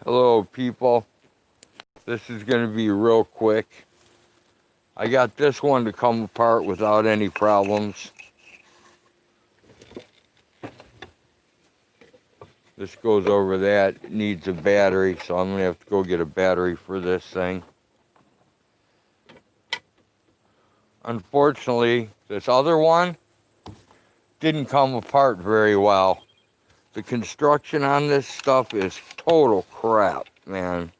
Hello, people. This is going to be real quick. I got this one to come apart without any problems. This goes over that. It needs a battery, so I'm going to have to go get a battery for this thing. Unfortunately, this other one didn't come apart very well. The construction on this stuff is total crap, man.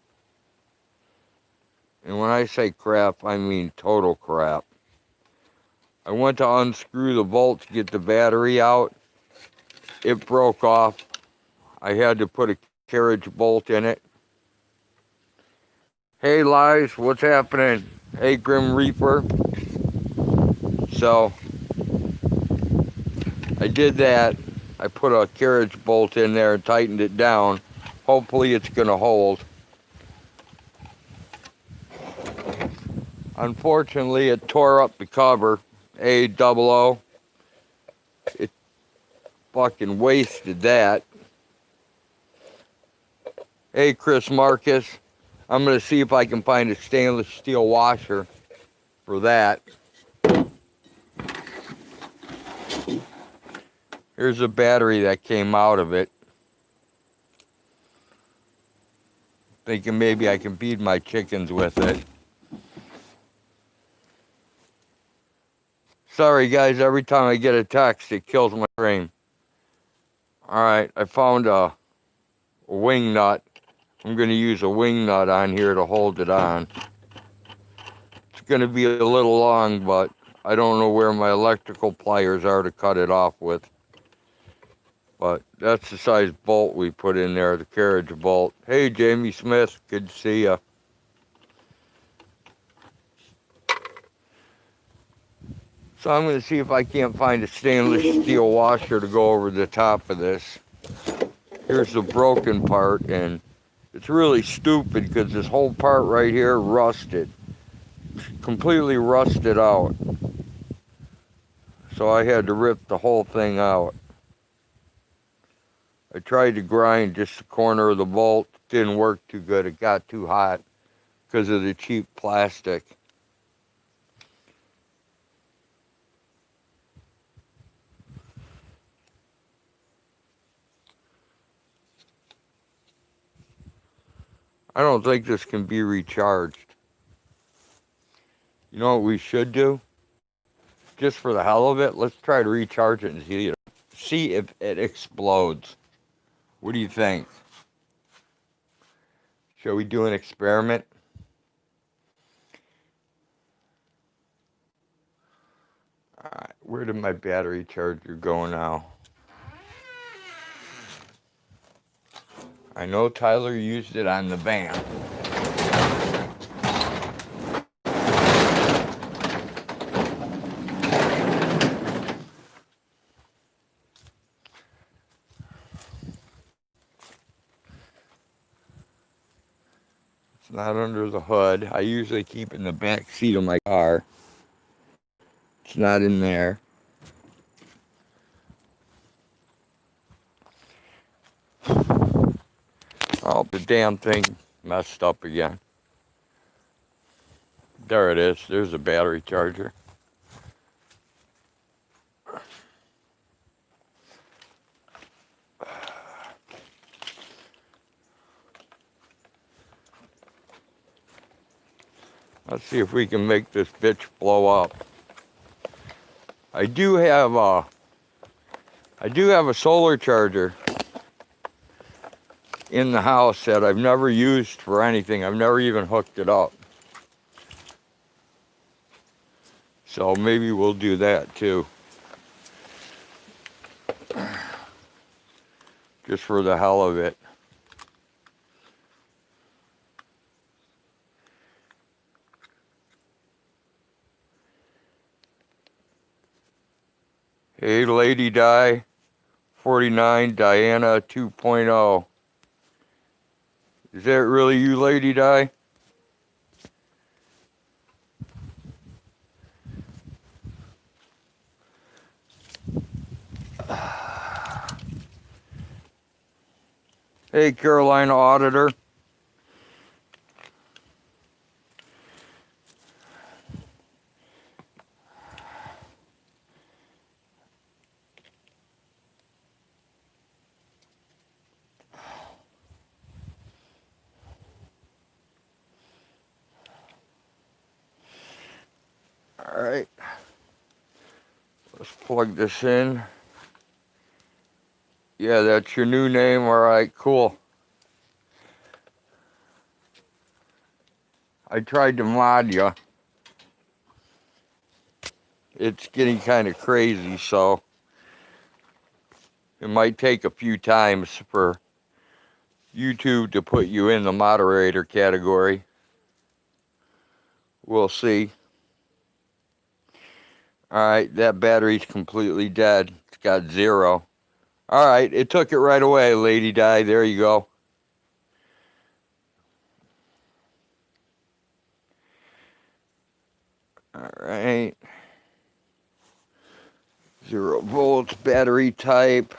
And when I say crap, I mean total crap. I went to unscrew the bolt to get the battery out. It broke off. I had to put a carriage bolt in it. Hey, Lies, what's happening? Hey, Grim Reaper. So, I did that. I put a carriage bolt in there and tightened it down. Hopefully it's going to hold. Unfortunately, it tore up the cover. A-double-O. It fucking wasted that. Hey, Chris Marcus. I'm going to see if I can find a stainless steel washer for that. Here's a battery that came out of it. Thinking maybe I can feed my chickens with it. Sorry guys, every time I get a text, it kills my brain. Alright, I found a wing nut. I'm going to use a wing nut on here to hold it on. It's going to be a little long, but I don't know where my electrical pliers are to cut it off with. But that's the size bolt we put in there, the carriage bolt. Hey, Jamie Smith, good to see ya. So I'm going to see if I can't find a stainless steel washer to go over the top of this. Here's the broken part, and it's really stupid because this whole part right here rusted. Completely rusted out. So I had to rip the whole thing out. I tried to grind just the corner of the bolt. Didn't work too good. It got too hot because of the cheap plastic. I don't think this can be recharged. You know what we should do? Just for the hell of it, let's try to recharge it and see if it explodes. What do you think? Shall we do an experiment? Alright, where did my battery charger go now? I know Tyler used it on the van. It's not under the hood. I usually keep it in the back seat of my car. It's not in there. Oh, the damn thing messed up again. There it is. There's a battery charger. Let's see if we can make this bitch blow up. I do have a solar charger in the house that I've never used for anything. I've never even hooked it up. So maybe we'll do that too. Just for the hell of it. Hey, Lady Di, 49, Diana 2.0. Is that really you, Lady Di? Hey, Carolina Auditor. Plug this in. Yeah, that's your new name. All right, cool. I tried to mod you. It's getting kind of crazy, so it might take a few times for YouTube to put you in the moderator category. We'll see. Alright, that battery's completely dead. It's got 0. Alright, it took it right away, Lady Di. There you go. Alright. 0 volts, battery type.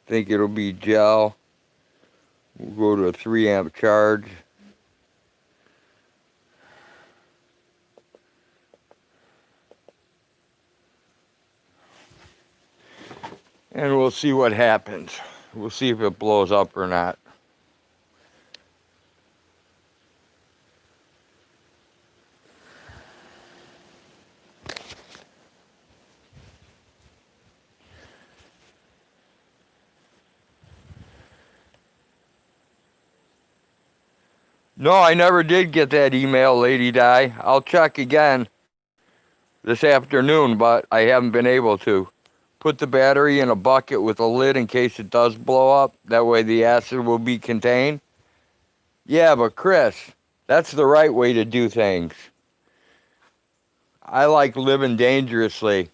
Think it'll be gel. We'll go to a 3 amp charge. And we'll see what happens. We'll see if it blows up or not. No, I never did get that email, Lady Di. I'll check again this afternoon, but I haven't been able to. Put the battery in a bucket with a lid in case it does blow up. That way the acid will be contained. Yeah, but Chris, that's the right way to do things. I like living dangerously.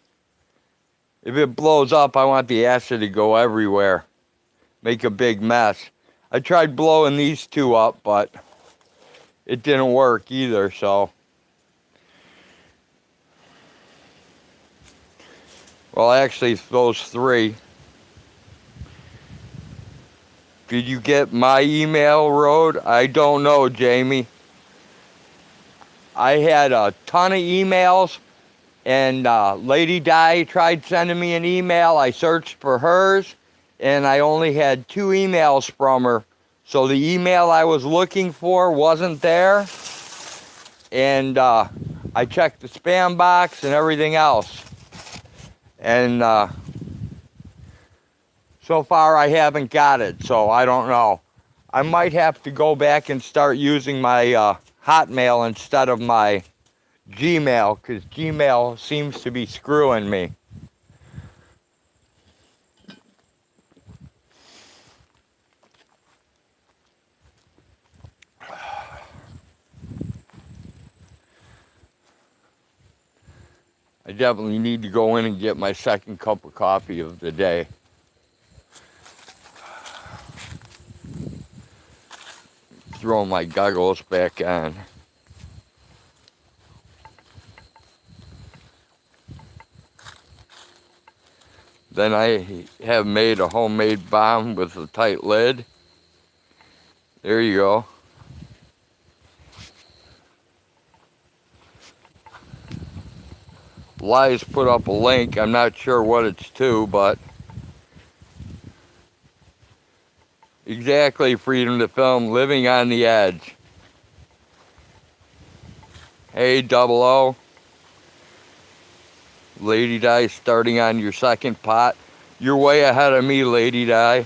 If it blows up, I want the acid to go everywhere. Make a big mess. I tried blowing these two up, but it didn't work either, so. Well, actually, those 3. Did you get my email, Road? I don't know, Jamie. I had a ton of emails, and Lady Di tried sending me an email. I searched for hers, and I only had 2 emails from her. So the email I was looking for wasn't there, and I checked the spam box and everything else. And so far I haven't got it, so I don't know. I might have to go back and start using my Hotmail instead of my Gmail, because Gmail seems to be screwing me. I definitely need to go in and get my second cup of coffee of the day. Throw my goggles back on. Then I have made a homemade bomb with a tight lid. There you go. Lies put up a link. I'm not sure what it's to, but exactly, Freedom to Film, living on the edge. Hey, 00. Lady Di, starting on your second pot. You're way ahead of me, Lady Di.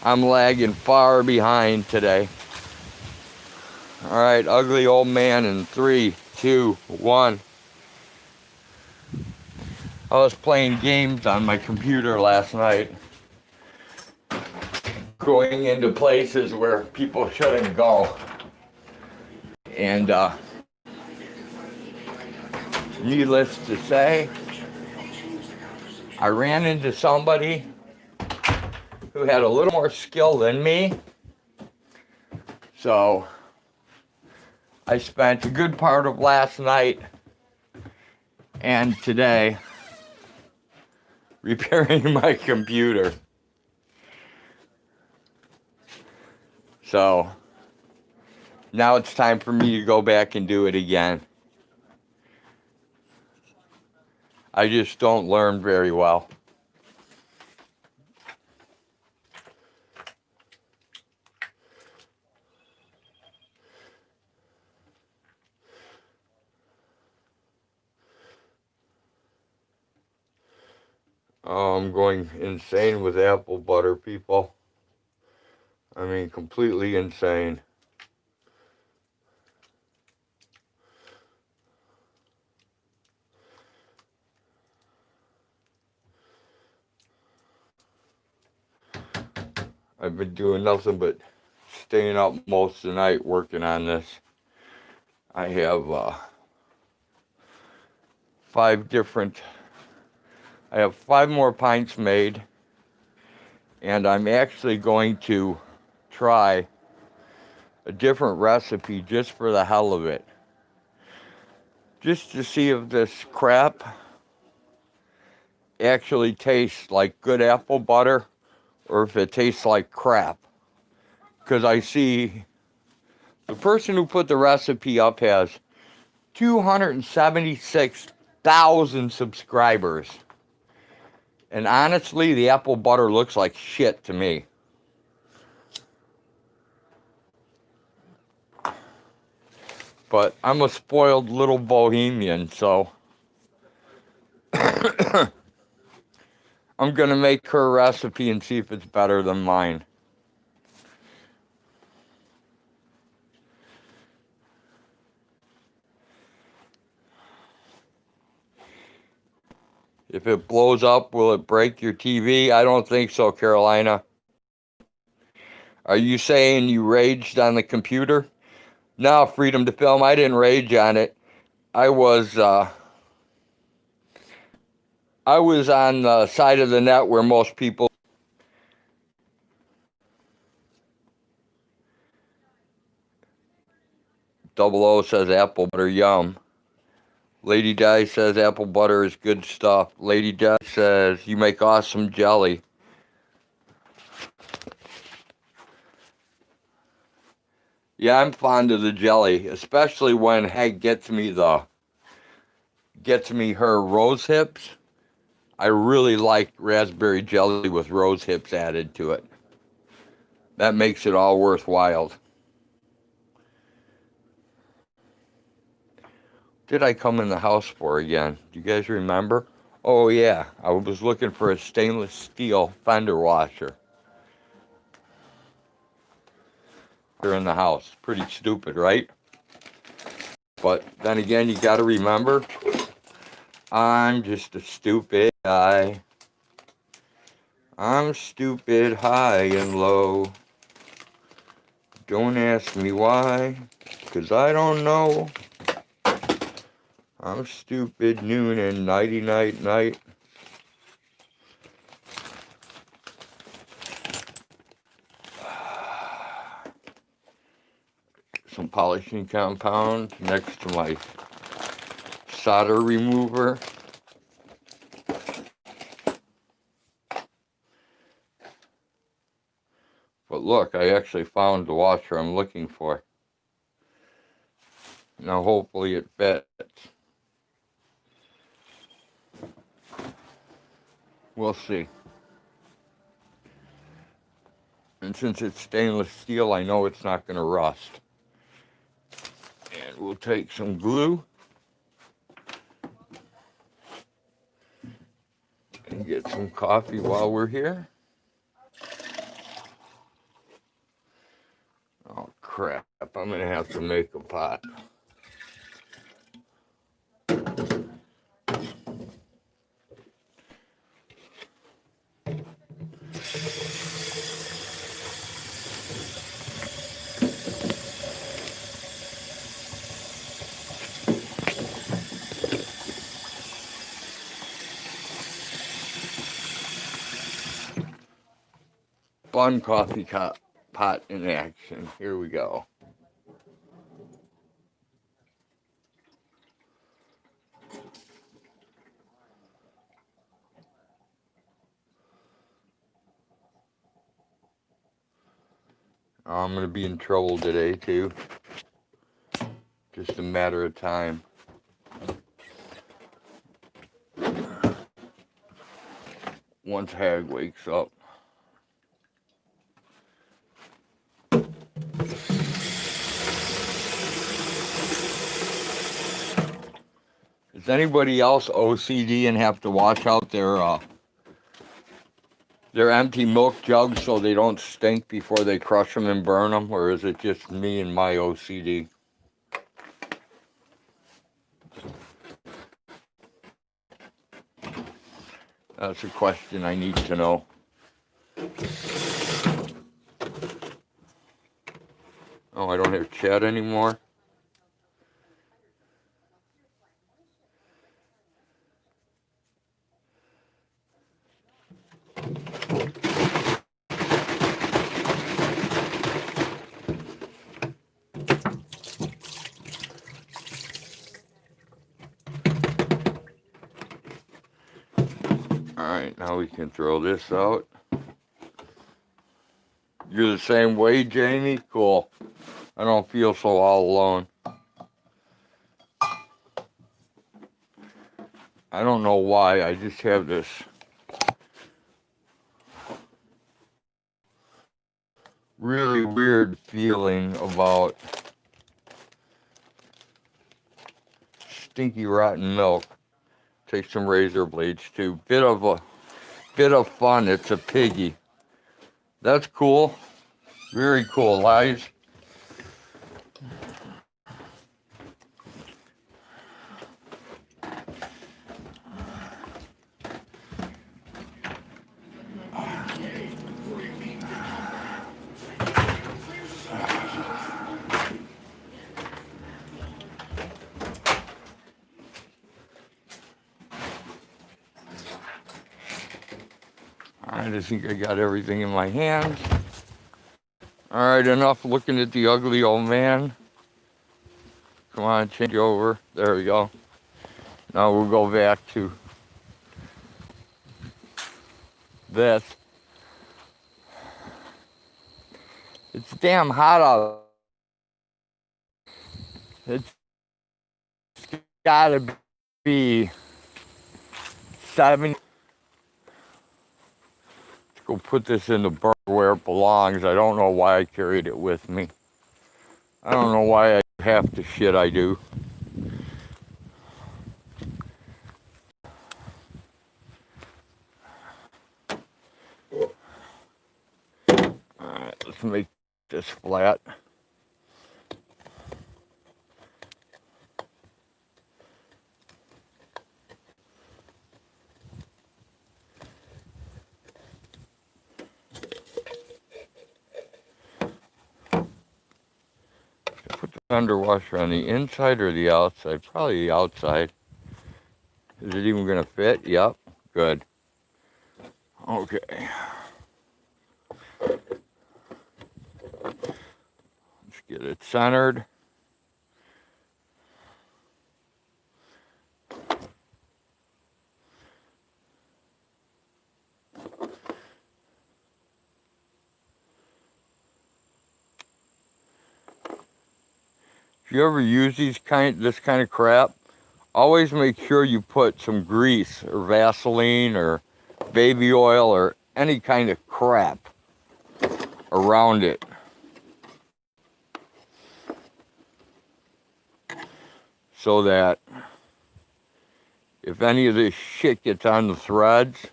I'm lagging far behind today. All right, ugly old man in 3, 2, 1. I was playing games on my computer last night, going into places where people shouldn't go. And needless to say, I ran into somebody who had a little more skill than me. So I spent a good part of last night and today repairing my computer. So now it's time for me to go back and do it again. I just don't learn very well. I'm going insane with apple butter, people. I mean, completely insane. I've been doing nothing but staying up most of the night working on this. I have 5 more pints made, and I'm actually going to try a different recipe just for the hell of it. Just to see if this crap actually tastes like good apple butter or if it tastes like crap. Because I see the person who put the recipe up has 276,000 subscribers. And honestly, the apple butter looks like shit to me. But I'm a spoiled little bohemian, so I'm going to make her recipe and see if it's better than mine. If it blows up, will it break your TV? I don't think so, Carolina. Are you saying you raged on the computer? No, Freedom to Film, I didn't rage on it. I was on the side of the net where most people. Double O says apple butter, yum. Lady Di says apple butter is good stuff. Lady Di says you make awesome jelly. Yeah, I'm fond of the jelly, especially when Hank gets me her rose hips. I really like raspberry jelly with rose hips added to it. That makes it all worthwhile. Did I come in the house for again? Do you guys remember? Oh yeah, I was looking for a stainless steel fender washer. They're in the house. Pretty stupid, right? But then again, you gotta remember, I'm just a stupid guy. I'm stupid high and low. Don't ask me why, 'cause I don't know. I'm stupid noon and nighty night night. Some polishing compound next to my solder remover. But look, I actually found the washer I'm looking for. Now hopefully it fits. We'll see. And since it's stainless steel, I know it's not going to rust. And we'll take some glue and get some coffee while we're here. Oh crap, I'm going to have to make a pot. Fun coffee pot in action. Here we go. I'm going to be in trouble today, too. Just a matter of time. Once Hag wakes up. Is anybody else OCD and have to wash out their They're empty milk jugs so they don't stink before they crush them and burn them, or is it just me and my OCD? That's a question I need to know. Oh, I don't have chat anymore. Alright, now we can throw this out. You're the same way, Jamie? Cool. I don't feel so all alone. I don't know why, I just have this really weird feeling about stinky rotten milk. Take some razor blades too. Bit of fun. It's a piggy. That's cool. Very cool. Lies. I think I got everything in my hands. Alright, enough looking at the ugly old man. Come on, change over. There we go. Now we'll go back to this. It's damn hot out. It's gotta be 70. Go put this in the burner where it belongs. I don't know why I carried it with me. I don't know why I do half the shit I do. Alright, let's make this flat. Put the underwasher on the inside or the outside? Probably the outside. Is it even gonna fit? Yep. Good. Okay. Let's get it centered. If you ever use this kind of crap, always make sure you put some grease or Vaseline or baby oil or any kind of crap around it. So that if any of this shit gets on the threads,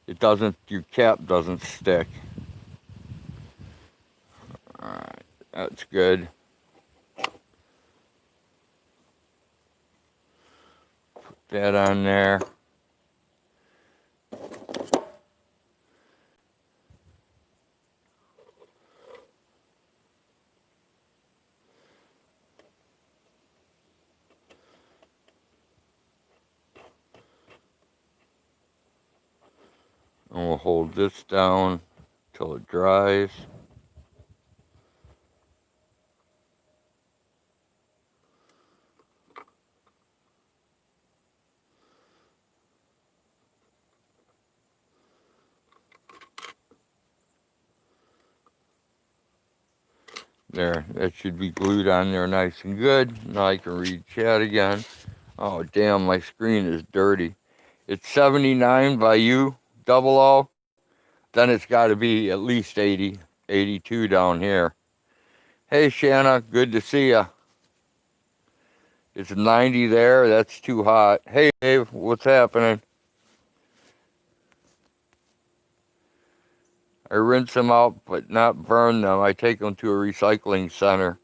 your cap doesn't stick. Alright, that's good. Put that on there. And we'll hold this down till it dries. There, that should be glued on there nice and good. Now I can read chat again. Oh damn, my screen is dirty. It's 79 by you, 00. Then it's got to be at least 80, 82 down here. Hey Shanna, good to see ya. It's 90 there, that's too hot. Hey Dave, what's happening? I rinse them out, but not burn them. I take them to a recycling center.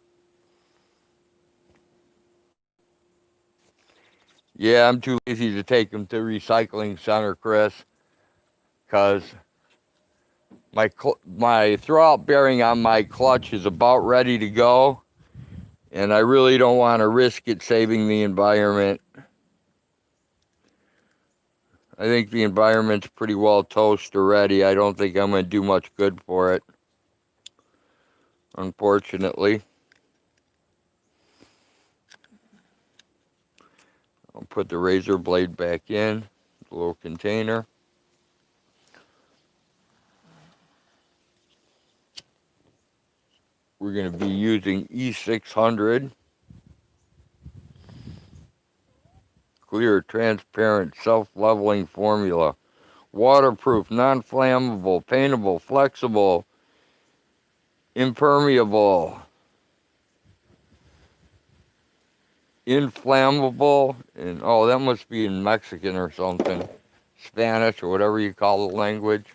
Yeah, I'm too lazy to take them to a recycling center, Chris, because my throwout bearing on my clutch is about ready to go, and I really don't want to risk it saving the environment. I think the environment's pretty well toast already. I don't think I'm going to do much good for it, unfortunately. I'll put the razor blade back in the little container. We're going to be using E600. Clear, transparent, self-leveling formula. Waterproof, non-flammable, paintable, flexible, impermeable, inflammable, and oh, that must be in Mexican or something. Spanish or whatever you call the language.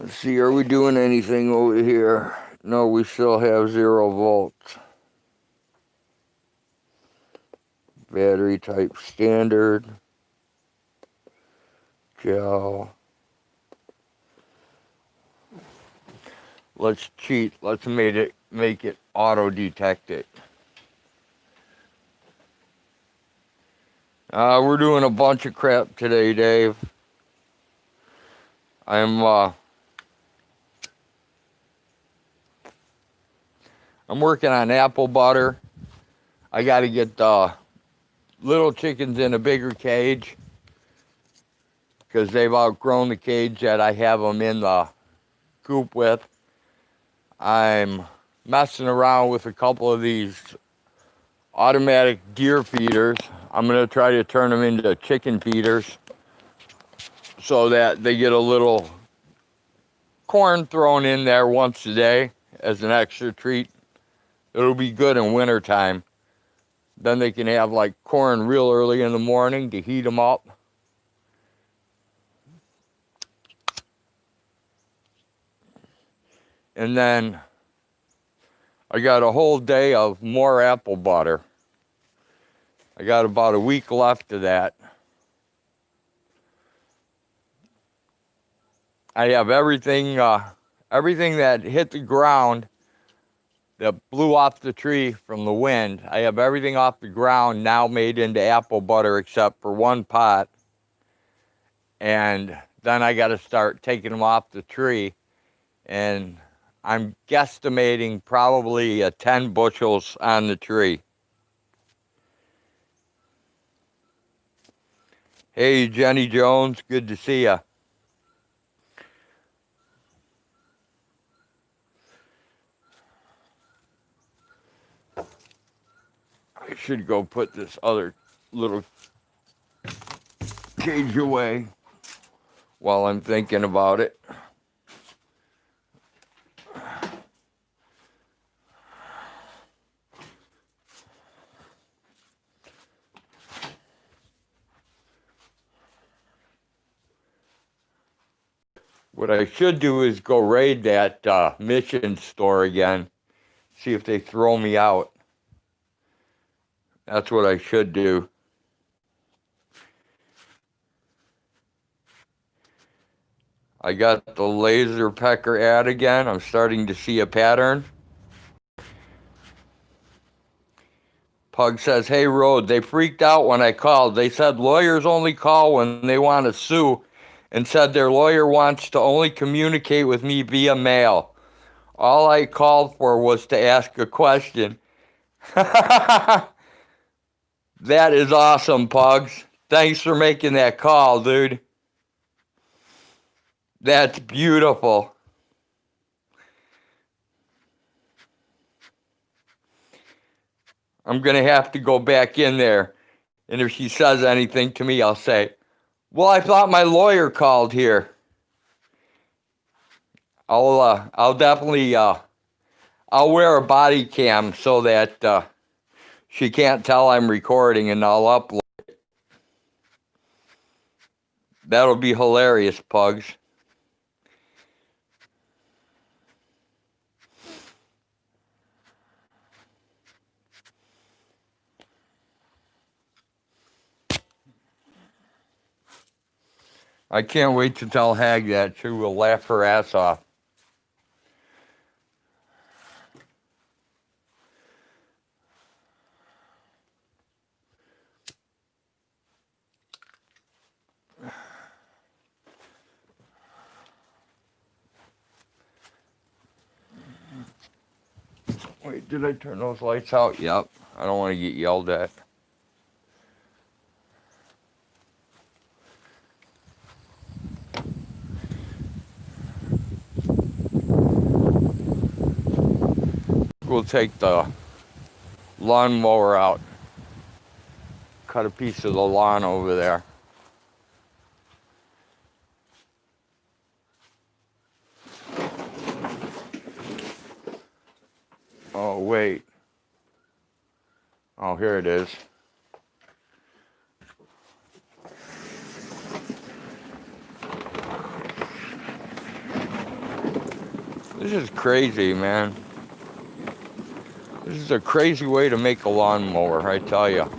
Let's see, are we doing anything over here? No, we still have 0 volts. Battery type standard. Gel. Let's cheat. Let's make it auto detect it. We're doing a bunch of crap today, Dave. I'm working on apple butter. I got to get the little chickens in a bigger cage because they've outgrown the cage that I have them in the coop with. I'm messing around with a couple of these automatic deer feeders. I'm going to try to turn them into chicken feeders so that they get a little corn thrown in there once a day as an extra treat. It'll be good in wintertime. Then they can have like corn real early in the morning to heat them up. And then I got a whole day of more apple butter. I got about a week left of that. I have everything that hit the ground that blew off the tree from the wind. I have everything off the ground now made into apple butter except for one pot. And then I got to start taking them off the tree. And I'm guesstimating probably 10 bushels on the tree. Hey, Jenny Jones, good to see ya. I should go put this other little cage away while I'm thinking about it. What I should do is go raid that mission store again, see if they throw me out. That's what I should do. I got the laser pecker ad again. I'm starting to see a pattern. Pug says, hey, Rode, they freaked out when I called. They said lawyers only call when they want to sue and said their lawyer wants to only communicate with me via mail. All I called for was to ask a question. That is awesome, Pugs. Thanks for making that call, dude. That's beautiful. I'm going to have to go back in there. And if she says anything to me, I'll say, well, I thought my lawyer called here. I'll definitely, I'll wear a body cam so that she can't tell I'm recording, and I'll upload it. That'll be hilarious, Pugs. I can't wait to tell Hag that. She will laugh her ass off. Wait, did I turn those lights out? Yep. I don't want to get yelled at. We'll take the lawnmower out. Cut a piece of the lawn over there. Oh, wait. Oh, here it is. This is crazy, man. This is a crazy way to make a lawnmower, I tell you.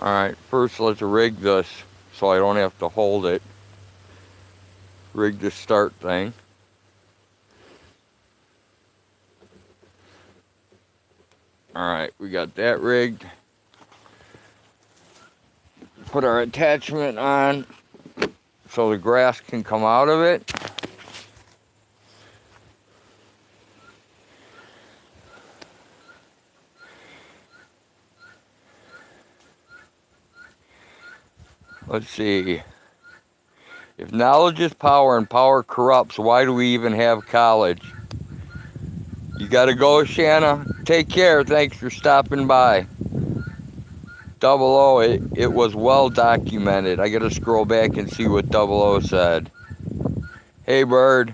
Alright, first let's rig this so I don't have to hold it. Rig the start thing. Alright, we got that rigged. Put our attachment on so the grass can come out of it. Let's see. If knowledge is power and power corrupts, why do we even have college? You gotta go, Shanna. Take care. Thanks for stopping by. 00, it was well documented. I gotta scroll back and see what 00 said. Hey, Bird.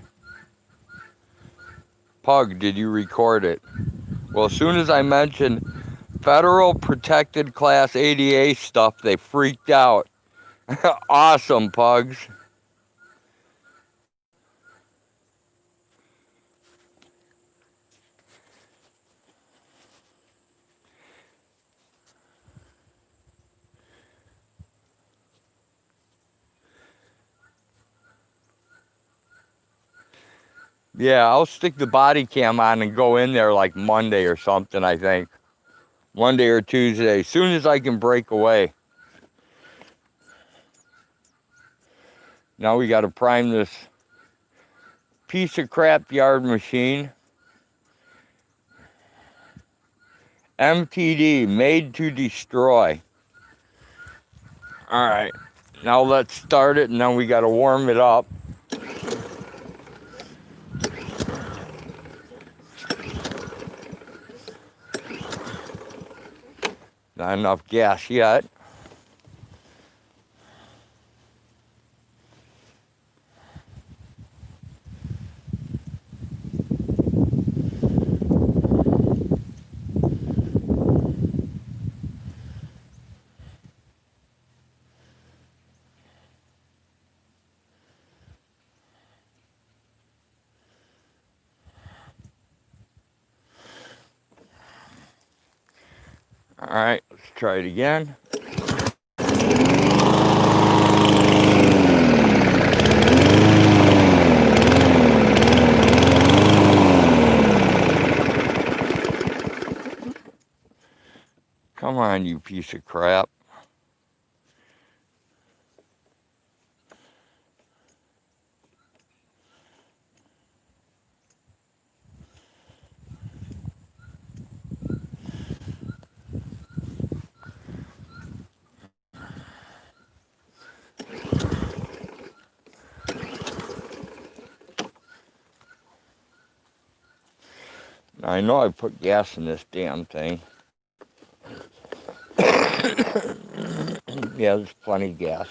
Pug, did you record it? Well, as soon as I mentioned federal protected class ADA stuff, they freaked out. Awesome, Pugs. Yeah, I'll stick the body cam on and go in there like Monday or something, I think. Monday or Tuesday, as soon as I can break away. Now we got to prime this piece of crap yard machine. MTD, made to destroy. All right, now let's start it, and then we got to warm it up. Not enough gas yet. All right, let's try it again. Come on, you piece of crap. I know I put gas in this damn thing. Yeah, there's plenty of gas.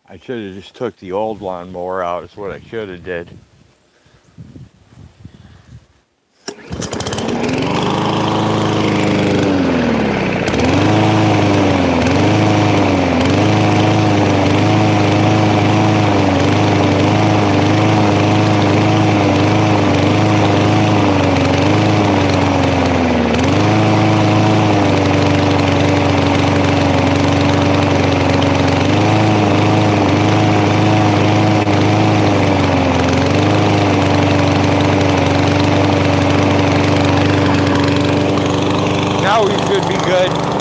I should have just took the old lawnmower out. Is what I should have did. Now we should be good.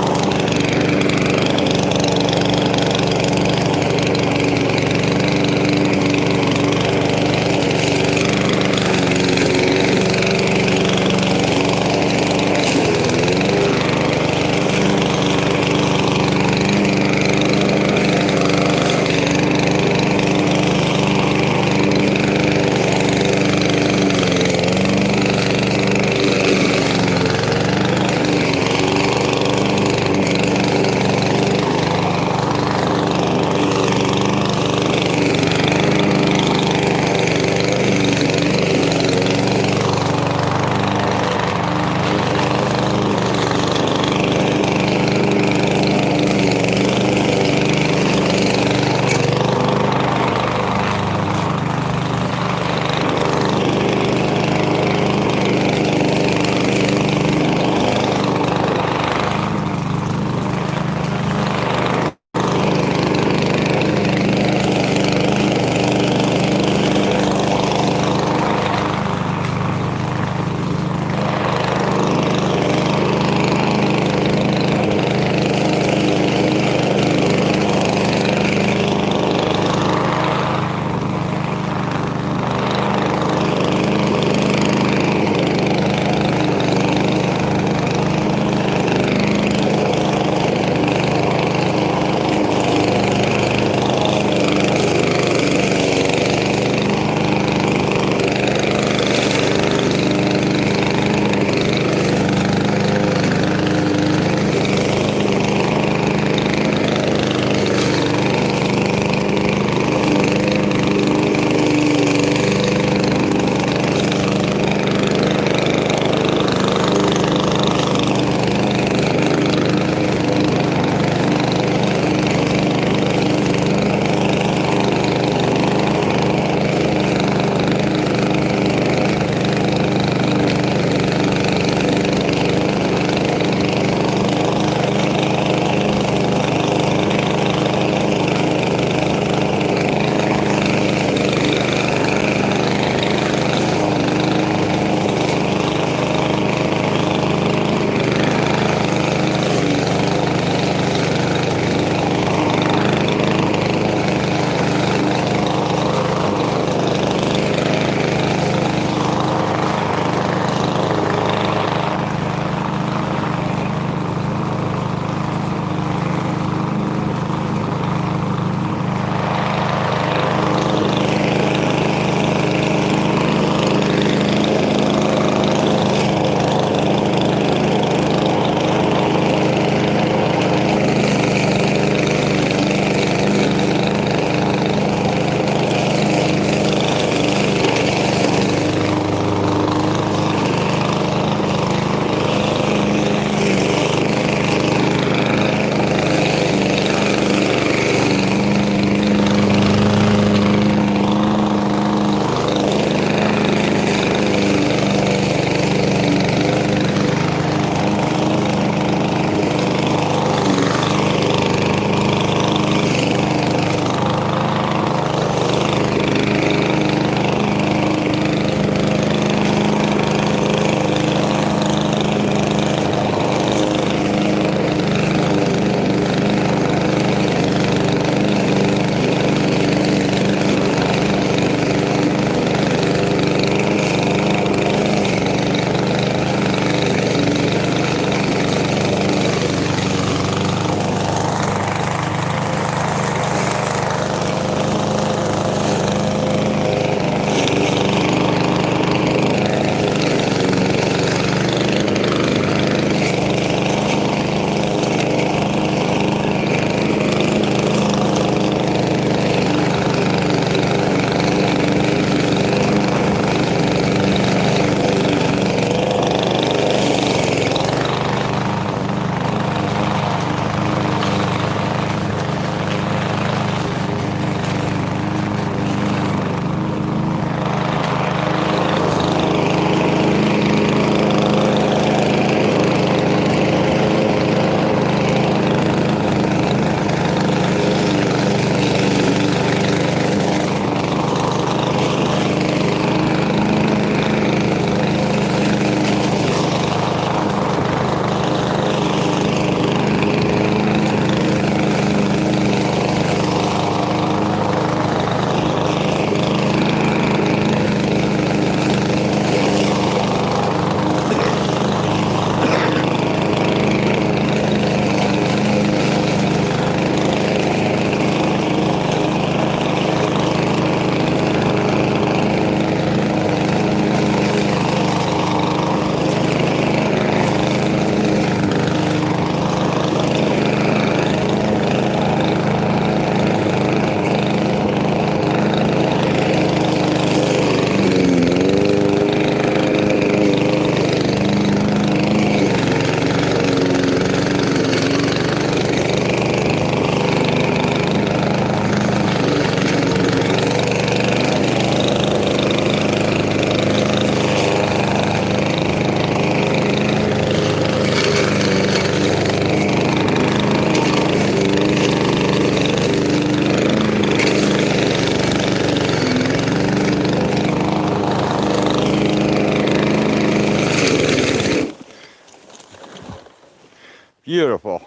Beautiful.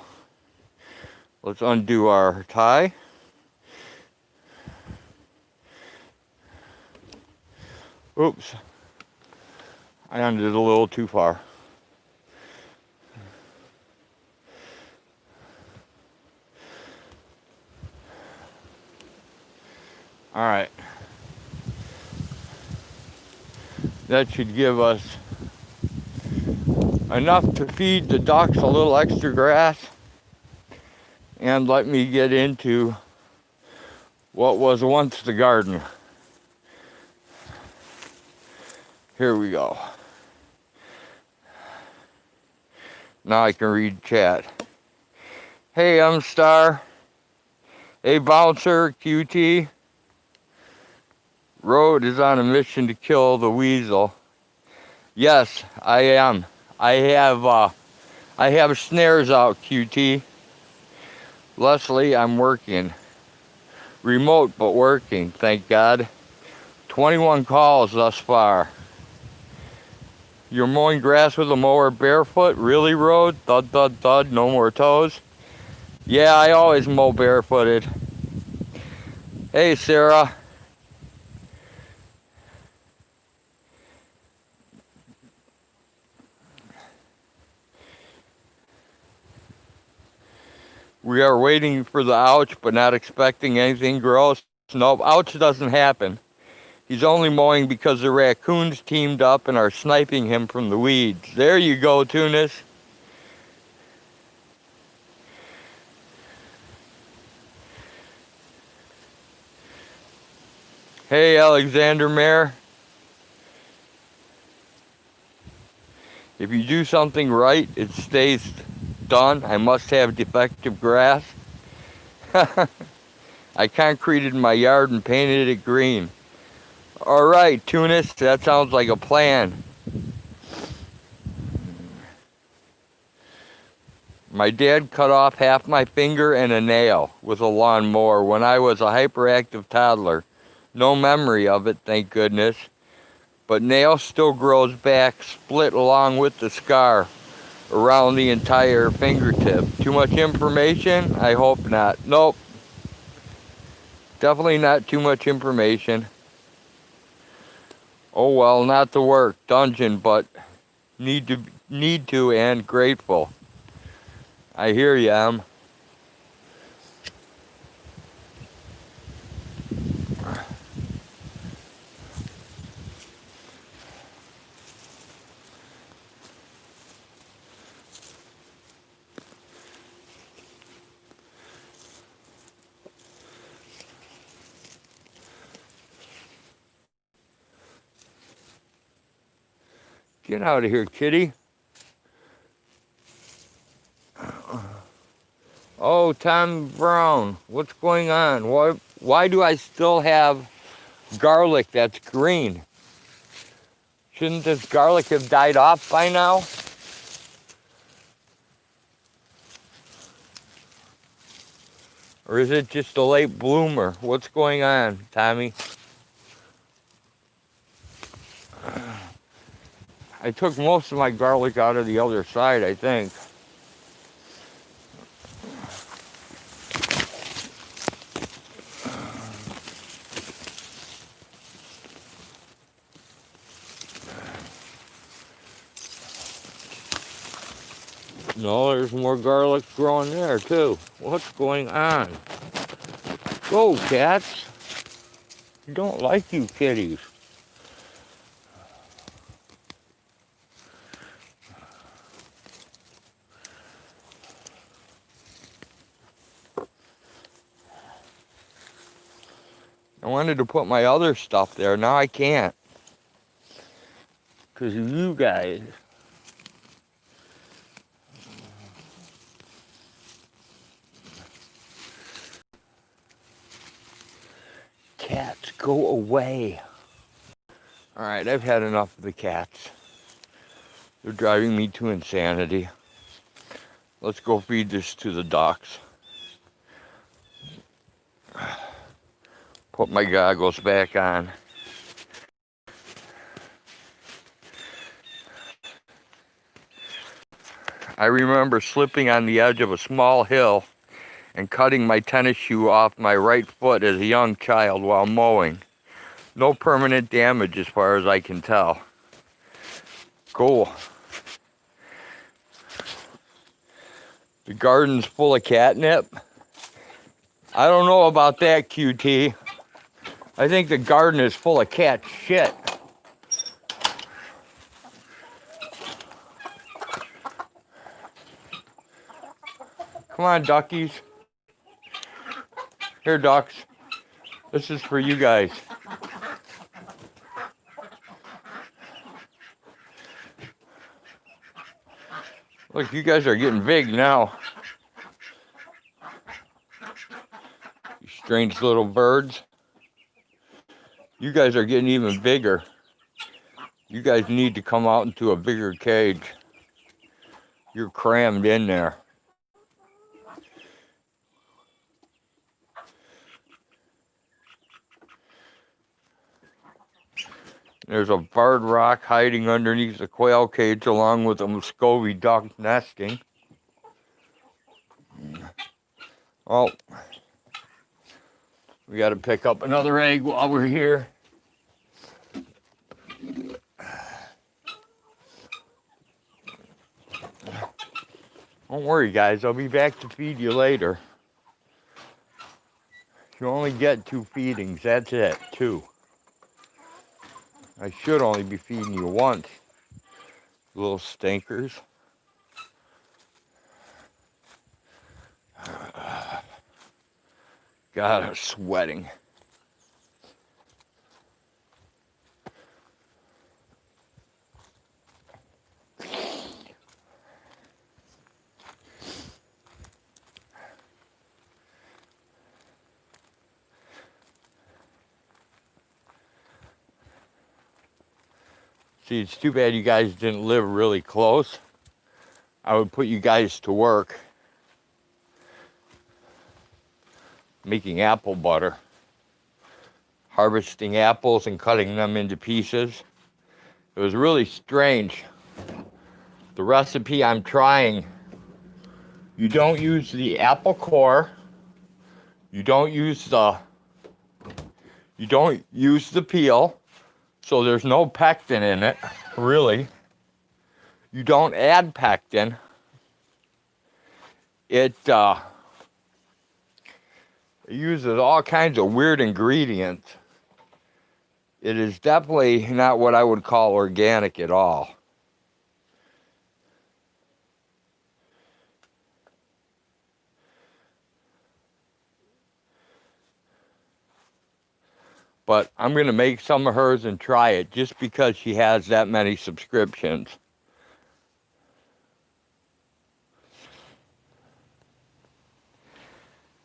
Let's undo our tie. Oops. I undid a little too far. All right. That should give us enough to feed the ducks a little extra grass and let me get into what was once the garden. Here we go. Now I can read chat. Hey, I'm Star. Hey, Bouncer, QT. Road is on a mission to kill the weasel. Yes, I am. I have snares out, QT. Leslie, I'm working. Remote, but working, thank God. 21 calls thus far. You're mowing grass with a mower barefoot? Really, Road? Thud, thud, thud, no more toes? Yeah, I always mow barefooted. Hey, Sarah. We are waiting for the ouch, but not expecting anything gross. Nope, ouch doesn't happen. He's only mowing because the raccoons teamed up and are sniping him from the weeds. There you go, Tunis. Hey, Alexander Mayer. If you do something right, it stays done. I must have defective grass. I concreted my yard and painted it green. All right, Tunis, that sounds like a plan. My dad cut off half my finger and a nail with a lawnmower when I was a hyperactive toddler. No memory of it, thank goodness. But nail still grows back, split along with the scar around the entire fingertip. Too much information? I hope not. Nope. Definitely not too much information. Oh well, not to work. Dungeon, but need to and grateful. I hear you, Em. Get out of here, kitty. Oh, Tom Brown, what's going on? Why do I still have garlic that's green? Shouldn't this garlic have died off by now? Or is it just a late bloomer? What's going on, Tommy? I took most of my garlic out of the other side, I think. No, there's more garlic growing there, too. What's going on? Go, cats. I don't like you kitties. I wanted to put my other stuff there. Now I can't. Because of you guys. Cats, go away. Alright, I've had enough of the cats. They're driving me to insanity. Let's go feed this to the ducks. Put my goggles back on. I remember slipping on the edge of a small hill and cutting my tennis shoe off my right foot as a young child while mowing. No permanent damage as far as I can tell. Cool. The garden's full of catnip. I don't know about that, QT. I think the garden is full of cat shit. Come on, duckies. Here, ducks. This is for you guys. Look, you guys are getting big now. You strange little birds. You guys are getting even bigger. You guys need to come out into a bigger cage. You're crammed in there. There's a barred rock hiding underneath the quail cage along with a Muscovy duck nesting. Oh, we got to pick up another egg while we're here. Don't worry, guys. I'll be back to feed you later. You only get 2 feedings. That's it. 2. I should only be feeding you once. Little stinkers. God, I'm sweating. See, it's too bad you guys didn't live really close. I would put you guys to work making apple butter, harvesting apples and cutting them into pieces. It was really strange. The recipe I'm trying, you don't use the apple core, you don't use the peel, so there's no pectin in it, really. You don't add pectin. It uses all kinds of weird ingredients. It is definitely not what I would call organic at all. But I'm going to make some of hers and try it just because she has that many subscriptions.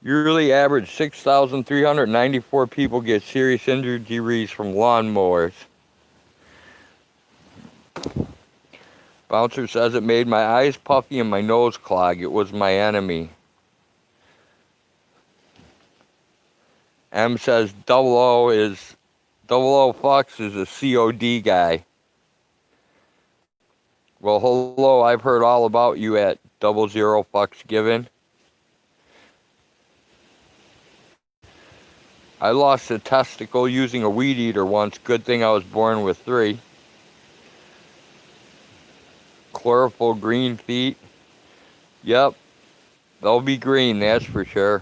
Yearly average 6,394 people get serious injuries from lawnmowers. Bouncer says it made my eyes puffy and my nose clog. It was my enemy. M says Double O Fox is a COD guy. Well, hello, I've heard all about you at 00 Fucks Given. I lost a testicle using a weed eater once. Good thing I was born with 3. Chlorophyll green feet. Yep, they'll be green, that's for sure.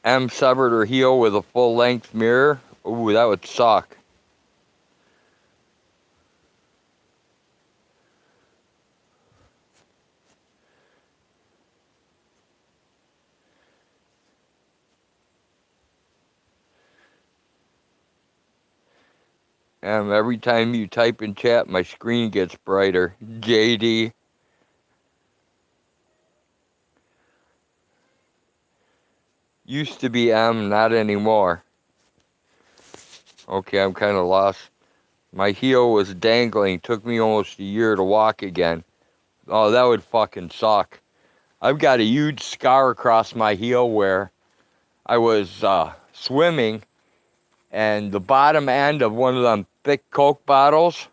M severed her heel with a full-length mirror. Ooh, that would suck. Every time you type in chat, my screen gets brighter. JD. Used to be M, not anymore. Okay, I'm kind of lost. My heel was dangling. Took me almost a year to walk again. Oh, that would fucking suck. I've got a huge scar across my heel where I was swimming, and the bottom end of one of them thick Coke bottles,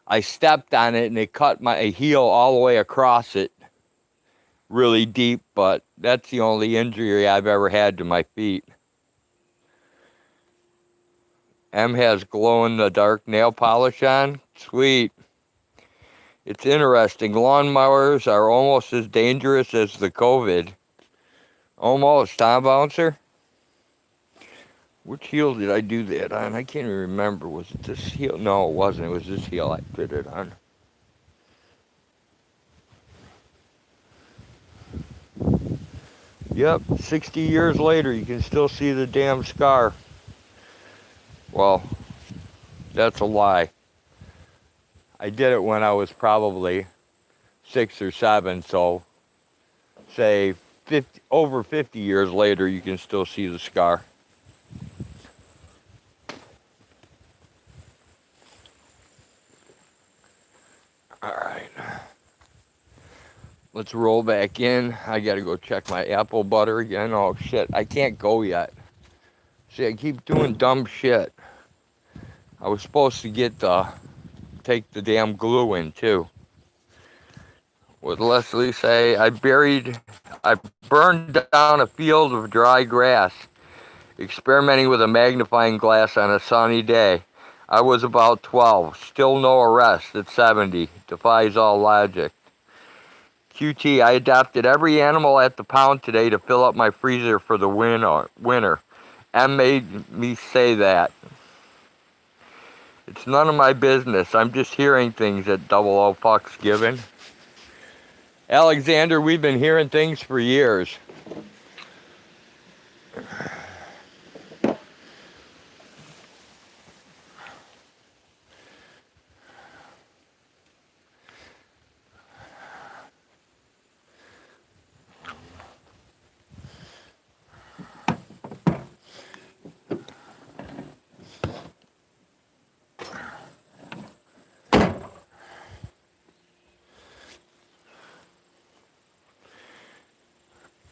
I stepped on it and it cut my heel all the way across it, really deep, but that's the only injury I've ever had to my feet. M has glow-in-the-dark nail polish on. Sweet. It's interesting. Lawnmowers are almost as dangerous as the COVID. Almost, huh, Bouncer? Which heel did I do that on? I can't even remember. Was it this heel? No, it wasn't. It was this heel I did it on. Yep, 60 years later, you can still see the damn scar. Well, that's a lie. I did it when I was probably 6 or 7, so say over 50 years later, you can still see the scar. All right. Let's roll back in. I gotta go check my apple butter again. Oh shit, I can't go yet. See, I keep doing dumb shit. I was supposed to take the damn glue in too. What Leslie say? I burned down a field of dry grass, experimenting with a magnifying glass on a sunny day. I was about 12. Still no arrest at 70. Defies all logic. QT, I adopted every animal at the pound today to fill up my freezer for the winter. M made me say that. It's none of my business. I'm just hearing things at 00 fucks given. Alexander, we've been hearing things for years.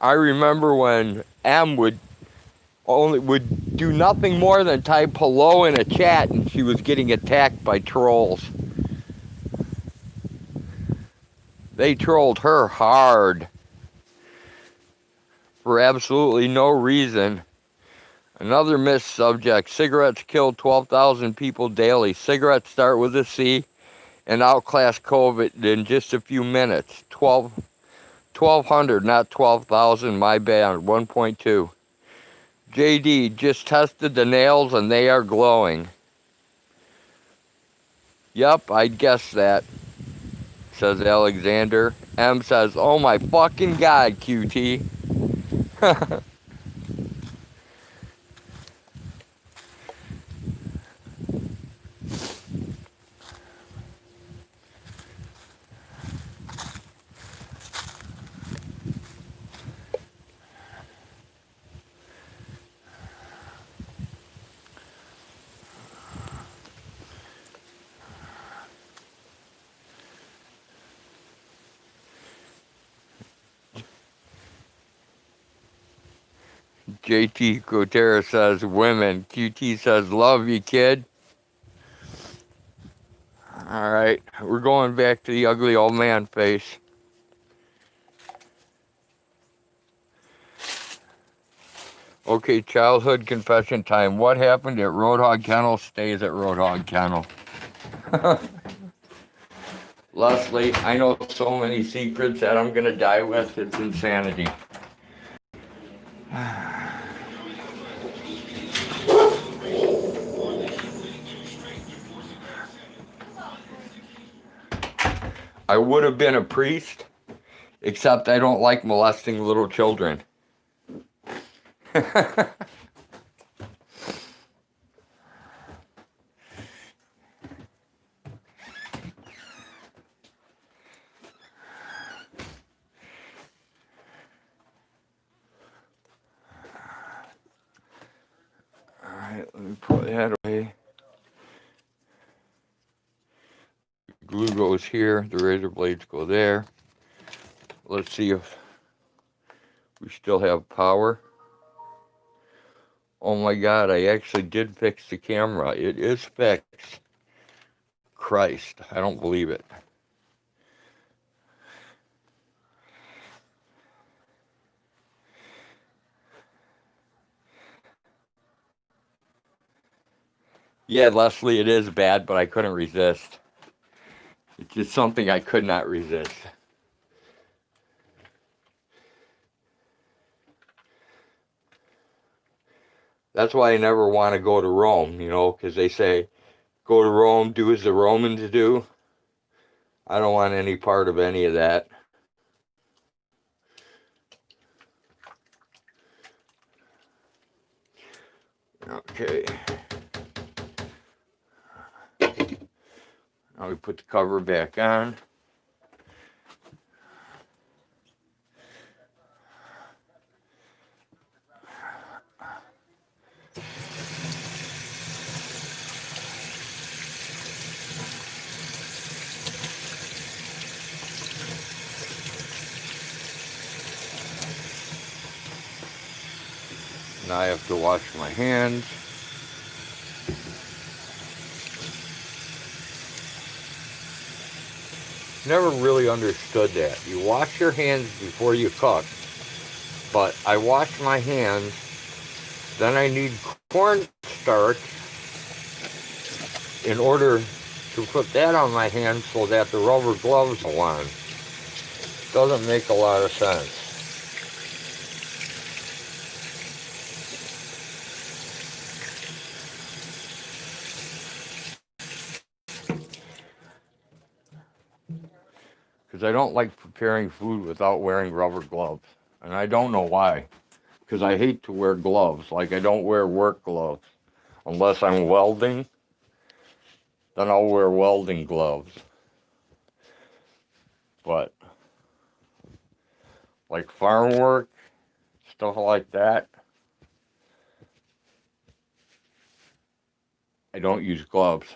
I remember when M would do nothing more than type hello in a chat and she was getting attacked by trolls. They trolled her hard for absolutely no reason. Another missed subject. Cigarettes kill 12,000 people daily. Cigarettes start with a C and outclass COVID in just a few minutes. 1,200, not 12,000. My bad. 1.2. JD, just tested the nails and they are glowing. Yep, I'd guess that, says Alexander. M says, oh my fucking God, QT. JT Cotera says women. QT says love you, kid. All right, we're going back to the ugly old man face. Okay, childhood confession time. What happened at Roadhog Kennel stays at Roadhog Kennel. Leslie, I know so many secrets that I'm going to die with. It's insanity. I would have been a priest, except I don't like molesting little children. Alright, let me put that away. Glue goes here, the razor blades go there. Let's see if we still have power. Oh my God, I actually did fix the camera. It is fixed. Christ. I don't believe it. Yeah, Leslie, it is bad, but I couldn't resist. It's just something I could not resist. That's why I never want to go to Rome, you know, because they say, go to Rome, do as the Romans do. I don't want any part of any of that. Okay. Now we put the cover back on. Now I have to wash my hands. Never really understood that. You wash your hands before you cook. But I wash my hands, then I need cornstarch in order to put that on my hands so that the rubber gloves go on. Doesn't make a lot of sense. Because I don't like preparing food without wearing rubber gloves. And I don't know why. Because I hate to wear gloves. Like I don't wear work gloves. Unless I'm welding, then I'll wear welding gloves. But like farm work, stuff like that, I don't use gloves.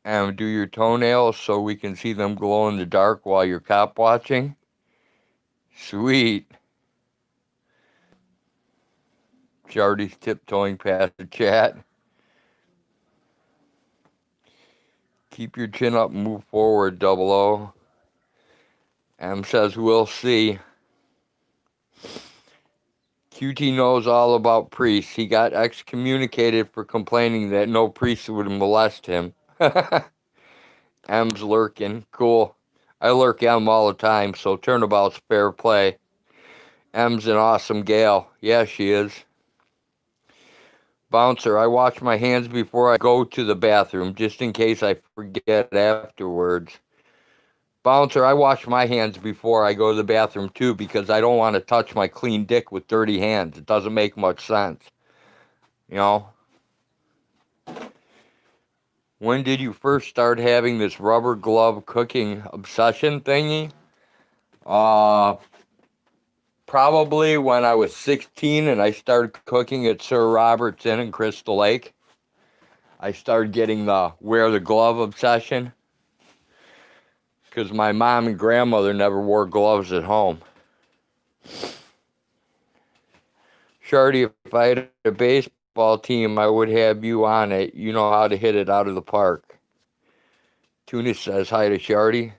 And do your toenails so we can see them glow in the dark while you're cop watching. Sweet. Jardy's tiptoeing past the chat. Keep your chin up and move forward, 00. M says we'll see. QT knows all about priests. He got excommunicated for complaining that no priest would molest him. M's lurking. Cool. I lurk M all the time, so turnabout's fair play. M's an awesome gal. Yeah, she is. Bouncer, I wash my hands before I go to the bathroom, just in case I forget afterwards. Bouncer, I wash my hands before I go to the bathroom, too, because I don't want to touch my clean dick with dirty hands. It doesn't make much sense. You know? When did you first start having this rubber glove cooking obsession thingy? Probably when I was 16 and I started cooking at Sir Robert's Inn in Crystal Lake. I started getting the wear the glove obsession because my mom and grandmother never wore gloves at home. Shardy, if I had a baseball team, I would have you on it. You know how to hit it out of the park. Tuna says hi to Shardy.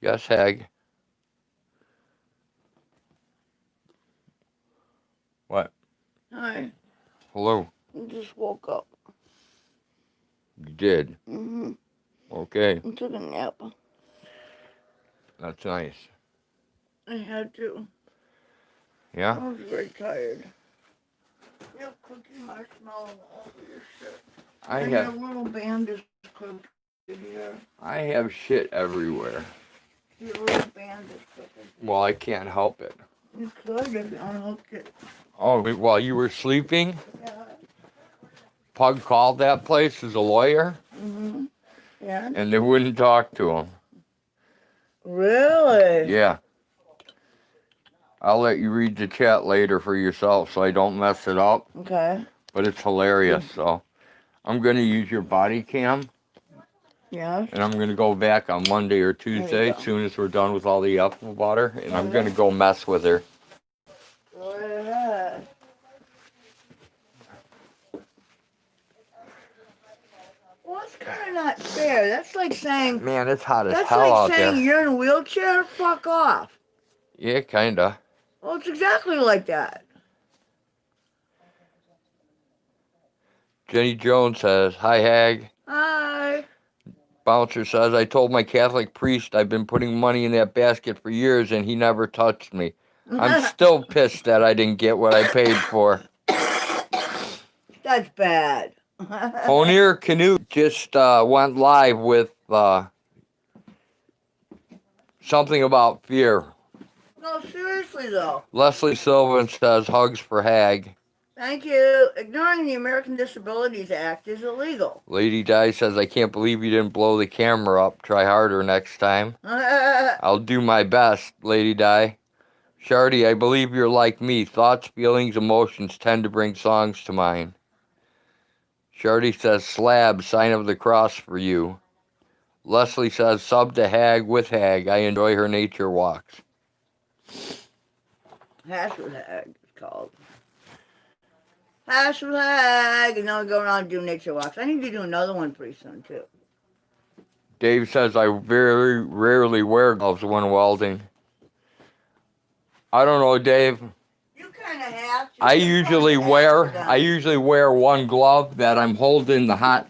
Yes, Hag. What? Hi. Hello. I just woke up. You did? Mm-hmm. Okay. I took a nap. That's nice. I had to. Yeah? I was very tired. You have cookie marshmallow all over your shit. I and have your little band is cooked here. I have shit everywhere. Your little band is cooked. Well, I can't help it. You could if you unhooked it. Oh, while you were sleeping? Yeah. Pug called that place as a lawyer? Mm-hmm. Yeah. And they wouldn't talk to him. Really? Yeah. I'll let you read the chat later for yourself so I don't mess it up. Okay. But it's hilarious, so I'm going to use your body cam. Yes. And I'm going to go back on Monday or Tuesday as soon as we're done with all the apple butter. And I'm going to go mess with her. Go right ahead. Well, that's kind of not fair. That's like saying... Man, it's hot as That's hell like out saying there. you're in a wheelchair? Fuck off. Yeah, kinda. Well, it's exactly like that. Jenny Jones says, "Hi, Hag." Hi. Bouncer says, "I told my Catholic priest I've been putting money in that basket for years and he never touched me. I'm still pissed that I didn't get what I paid for." That's bad. Honir Canute just went live with something about fear. No, seriously, though. Leslie Sylvan says, "Hugs for Hag." Thank you. Ignoring the American Disabilities Act is illegal. Lady Di says, "I can't believe you didn't blow the camera up. Try harder next time." I'll do my best, Lady Di. Shardy, I believe you're like me. Thoughts, feelings, emotions tend to bring songs to mind. Shardy says, "Slab, sign of the cross for you." Leslie says, "Sub to Hag with Hag. I enjoy her nature walks." Hash with Hag, it's called. Hash with Hag. And now we go around and do nature walks. I need to do another one pretty soon, too. Dave says, "I very rarely wear gloves when welding." I don't know, Dave. You kind of have to. I usually wear one glove that I'm holding the hot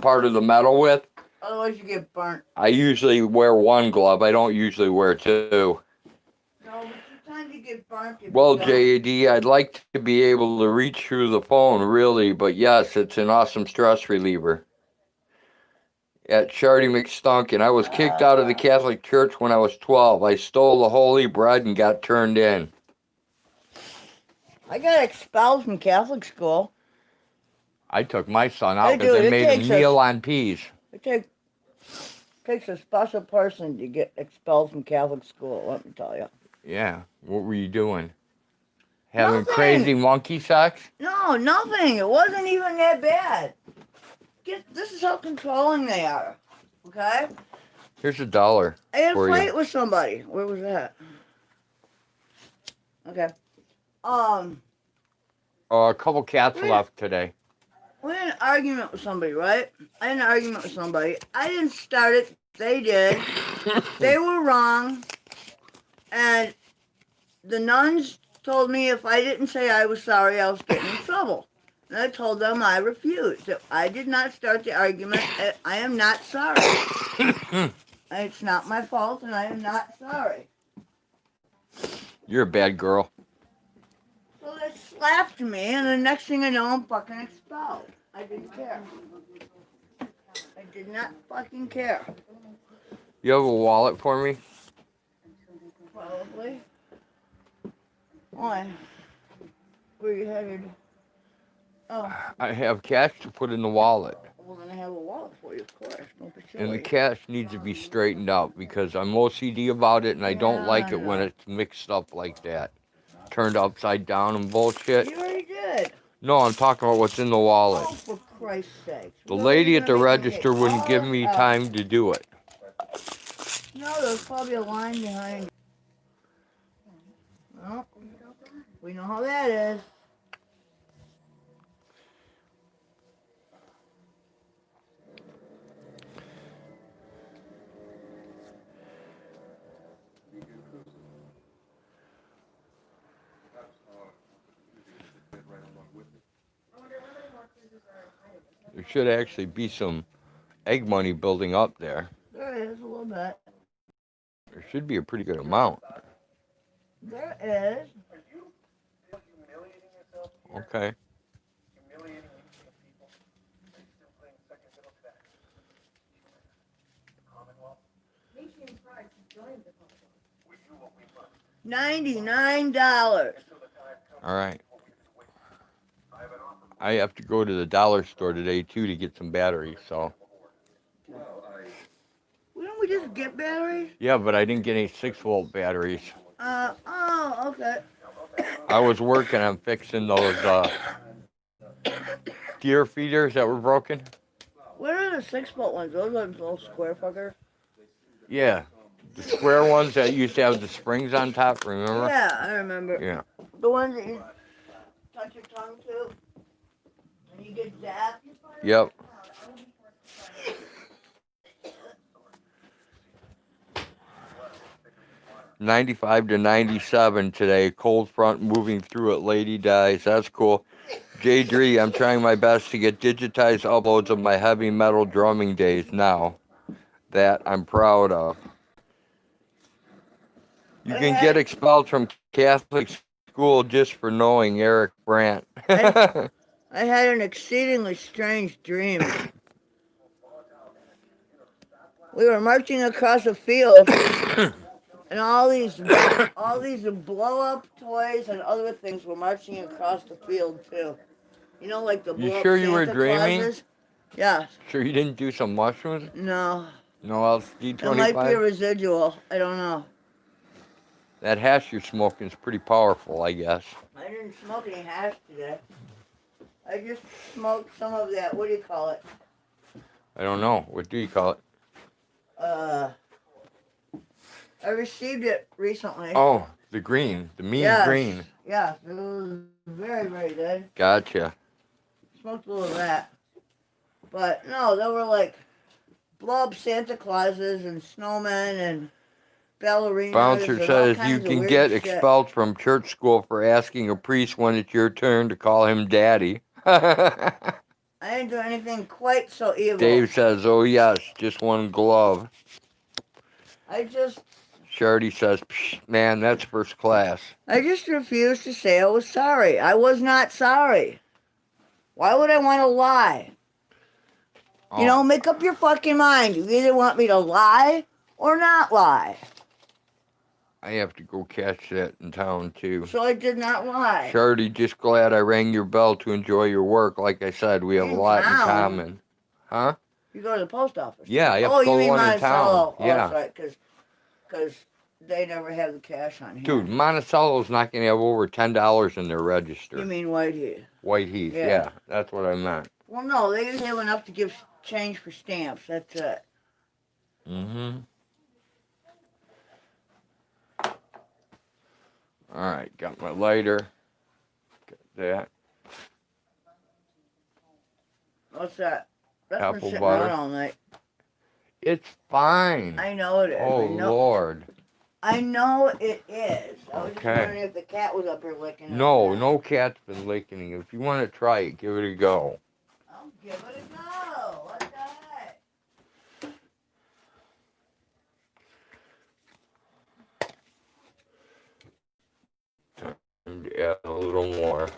part of the metal with. Otherwise you get burnt. I usually wear one glove. I don't usually wear two. No, but sometimes you get burnt. Well, JAD, I'd like to be able to reach through the phone, really, but yes, it's an awesome stress reliever. At Shardy McStunkin, I was kicked out of the Catholic Church when I was 12. I stole the holy bread and got turned in. I got expelled from Catholic school. I took my son out because they made him kneel on peas. It takes a special person to get expelled from Catholic school, let me tell you. Yeah, what were you doing? Having Nothing. crazy monkey sex? No, nothing. It wasn't even that bad. This is how controlling they are. Okay? Here's $1 I had a for fight you. with somebody. Where was that? Okay. A couple cats left today. We had an argument with somebody, right? I had an argument with somebody. I didn't start it. They did. They were wrong. And the nuns told me if I didn't say I was sorry, I was getting in trouble. And I told them I refused. If I did not start the argument, I am not sorry. It's not my fault, and I am not sorry. You're a bad girl. So they slapped me, and the next thing I know, I'm fucking expelled. I didn't care. I did not fucking care. You have a wallet for me? Probably. Why? Where you headed? Oh. I have cash to put in the wallet. Well, then I have a wallet for you, of course. Don't be silly. And the cash needs to be straightened out because I'm OCD about it and I don't like it when it's mixed up like that. Turned upside down and bullshit. You already did. No, I'm talking about what's in the wallet. Oh, for Christ's sake. The lady at the register wouldn't give me time to do it. No, there's probably a line behind you. Well, we know how that is. There should actually be some egg money building up there. There is a little bit. There should be a pretty good amount. There is. Are you still humiliating yourself here? Okay. Humiliating innocent people? Are you still playing second fiddle to that? Commonwealth? Nation price is joined the Commonwealth. We do what we must. $99. Until the time comes All right. when we switch. I have an offer. I have to go to the dollar store today too to get some batteries, so. Wouldn't we just get batteries? Yeah, but I didn't get any 6-volt batteries. Oh, okay. I was working on fixing those deer feeders that were broken. What are the 6-foot ones? Those are little square fuckers. Yeah, the square ones that used to have the springs on top. Remember? Yeah, I remember. Yeah. The ones that you touch your tongue to, and you get zapped. Yep. 95 to 97 today. Cold front moving through it. Lady dies. That's cool. J3, I'm trying my best to get digitized uploads of my heavy metal drumming days now. That I'm proud of. You can get expelled from Catholic school just for knowing Eric Brandt. I had an exceedingly strange dream. We were marching across a field, and all these blow-up toys and other things were marching across the field too. You know, like the You blow-up sure Santa you were dreaming? Clauses? Yeah. Sure you didn't do some mushrooms? No. No LSD It might be a 25? residual. I don't know. That hash you're smoking is pretty powerful, I guess. I didn't smoke any hash today. I just smoked some of that. What do you call it? I don't know. What do you call it? I received it recently. Oh, the green. The mean green. Yeah, it was very, very good. Gotcha. Smoked a little of that. But no, there were like blow-up Santa Clauses and snowmen and ballerinas. Bouncer and all says kinds you of can weird get shit. expelled from church school for asking a priest when it's your turn to call him daddy. I didn't do anything quite so evil. Dave says, oh yes, just one glove. I just Shardy says, psh, man, that's first class. I just refused to say I was sorry. I was not sorry. Why would I want to lie? Oh, You know, make up your fucking mind. You either want me to lie or not lie. I have to go catch that in town too. So I did not lie. Shardy, just glad I rang your bell to enjoy your work. Like I said, we have a In lot in town? common. Huh? You go to the post office. Yeah, I have Oh, to go you to mean one in Monticello? town. Oh, Yeah. that's right, because they never have the cash on here. Dude, Monticello's not going to have over $10 in their register. You mean Whitehead? Whiteheath, Yeah. yeah, that's what I meant. Well, no, they usually have enough to give change for stamps. That's it. Mm-hmm. All right, got my lighter. Got that. What's that? That's Apple been sitting butter. out all night. It's fine. I know it is. Oh, I know, Lord. I know it is. I was just Okay. wondering if the cat was up here licking it. No, no cat's been licking it. If you want to try it, give it a go. I'll give it a go. What the heck? And add a little more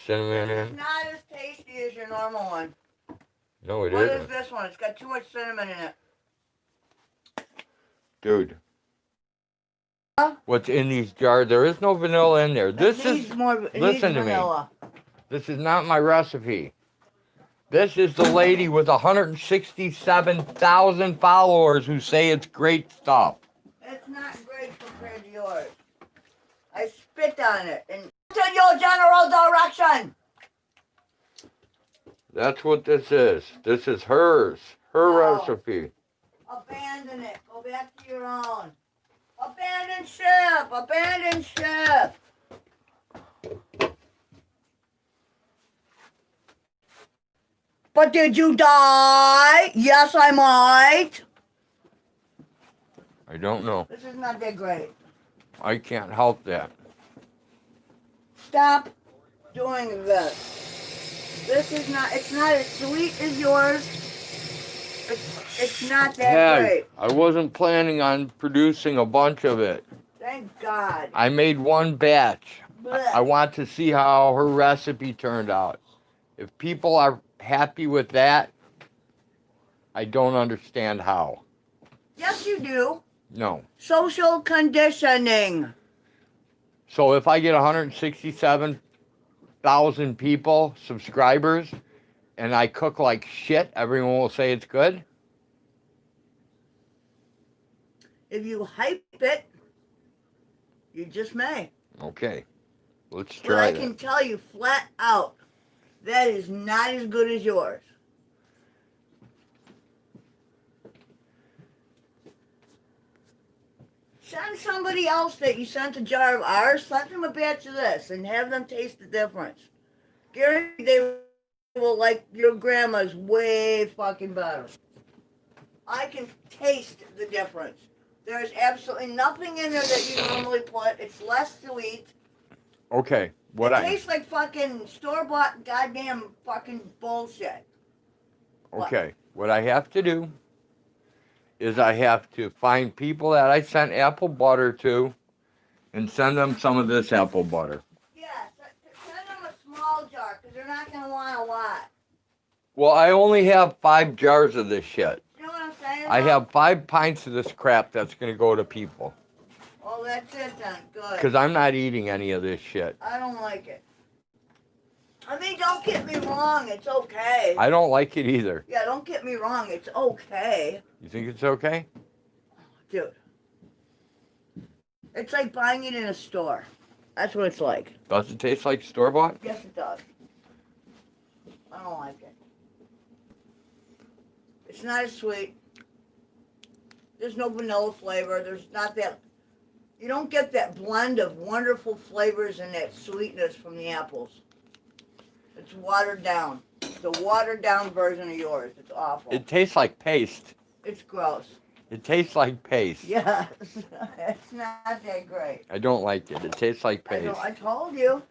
cinnamon It's in. not as tasty as your normal one. No, it What is isn't. this one? It's got too much cinnamon in it. Dude. Huh? What's in these jars? There is no vanilla in there. This It needs is, more. It listen needs to me. vanilla. this is not my recipe. This is the lady with 167,000 followers who say it's great stuff. It's not great compared to yours. I spit on it and in your general direction. That's what this is. This is hers. Her No. recipe. Abandon it. Go back to your own. Abandon ship. Abandon ship. But did you die? Yes, I might. I don't know. This is not that great. I can't help that. Stop doing this. This is not, it's not as sweet as yours. It's not that Heck, great. I wasn't planning on producing a bunch of it. Thank God. I made one batch. Blech. I want to see how her recipe turned out. If people are happy with that, I don't understand how. Yes, you do. No. Social conditioning. So if I get 167,000 people, subscribers, and I cook like shit, everyone will say it's good? If you hype it, You just may. Okay. Let's But try I that. can tell you flat out, that is not as good as yours. Send somebody else that you sent a jar of ours, send them a batch of this and have them taste the difference. Guarantee they will like your grandma's way fucking better. I can taste the difference. There's absolutely nothing in there that you normally put. It's less sweet. Okay. What It I tastes like fucking store-bought goddamn fucking bullshit. okay. What I have to do is I have to find people that I sent apple butter to and send them some of this apple butter. Yeah, send them a small jar because they're not gonna want a lot. Well, I only have 5 jars of this shit. You know what I'm saying? I have 5 pints of this crap that's gonna go to people. Oh, that's it then. Good. Because I'm not eating any of this shit. I don't like it. I mean, don't get me wrong. It's okay. I don't like it either. Yeah, don't get me wrong. It's okay. You think it's okay? Dude. It's like buying it in a store. That's what it's like. Does it taste like store-bought? Yes, it does. I don't like it. It's not as sweet. There's no vanilla flavor. There's not that. You don't get that blend of wonderful flavors and that sweetness from the apples. It's watered down. It's a watered down version of yours. It's awful. It tastes like paste. It's gross. It tastes like paste. Yes. It's not that great. I don't like it. It tastes like paste. I told you.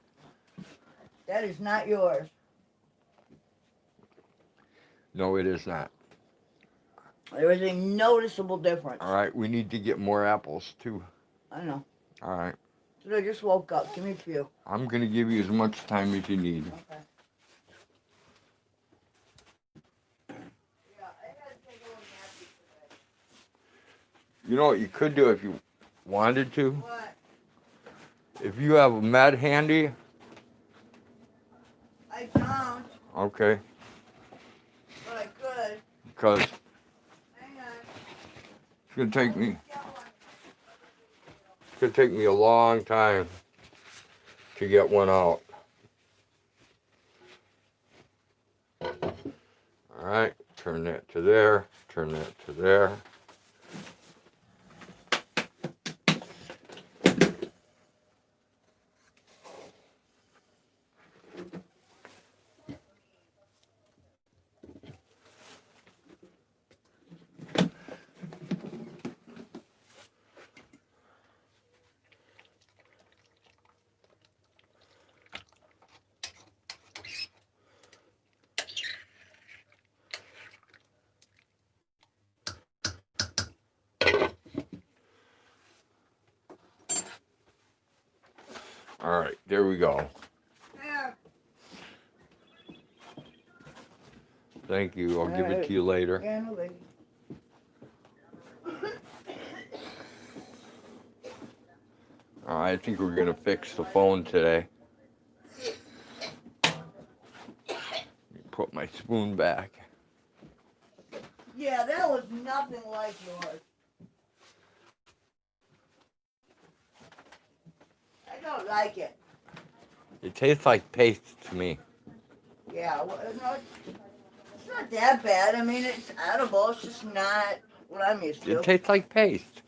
That is not yours. No, it is not. There is a noticeable difference. All right, we need to get more apples too. I know. All right. I just woke up. Give me a few. I'm going to give you as much time as you need. Okay. Yeah, I had to take a little nap today. You know what you could do if you wanted to? What? If you have a med handy. I don't, Okay. but I could. Because Hang on. it's going to take me. Get one. It's going to take me a long time to get one out. All right, turn that to there, turn that to there. All right, there we go. There. Thank you. I'll give it Alright. to you later. Yeah, no biggie. All right, I think we're going to fix the phone today. Put my spoon back. Yeah, that was nothing like yours. I don't like it. It tastes like paste to me. Yeah, well, no, it's not that bad. I mean, it's edible. It's just not what I'm used to. It tastes like paste.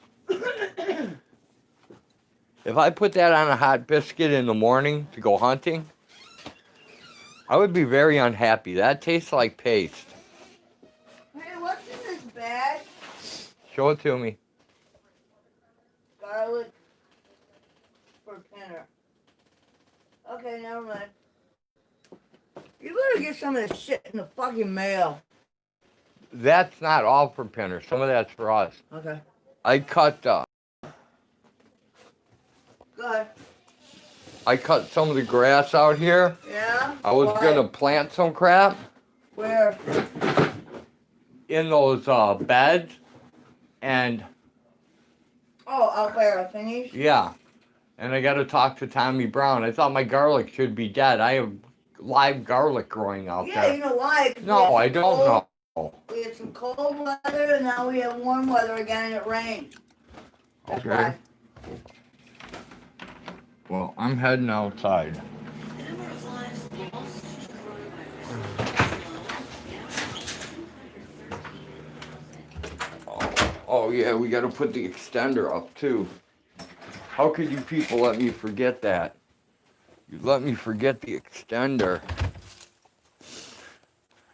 If I put that on a hot biscuit in the morning to go hunting, I would be very unhappy. That tastes like paste. Hey, what's in this bag? Show it to me. Garlic for pinner. Okay, never mind. You better get some of this shit in the fucking mail. That's not all for Pinner. Some of that's for us. Okay. I cut Go ahead. I cut some of the grass out here. Yeah? I was Why? gonna plant some crap Where? in those beds, and Oh, out there, thingies? yeah, and I gotta talk to Tommy Brown. I thought my garlic should be dead. I have live garlic growing out Yeah, there. you know why? 'Cause we No, had I some don't cold- know. We had some cold weather, and now we have warm weather again, and it rained. That's Okay. why. Well, I'm heading outside. Oh yeah, we gotta put the extender up too. How could you people let me forget that? You let me forget the extender.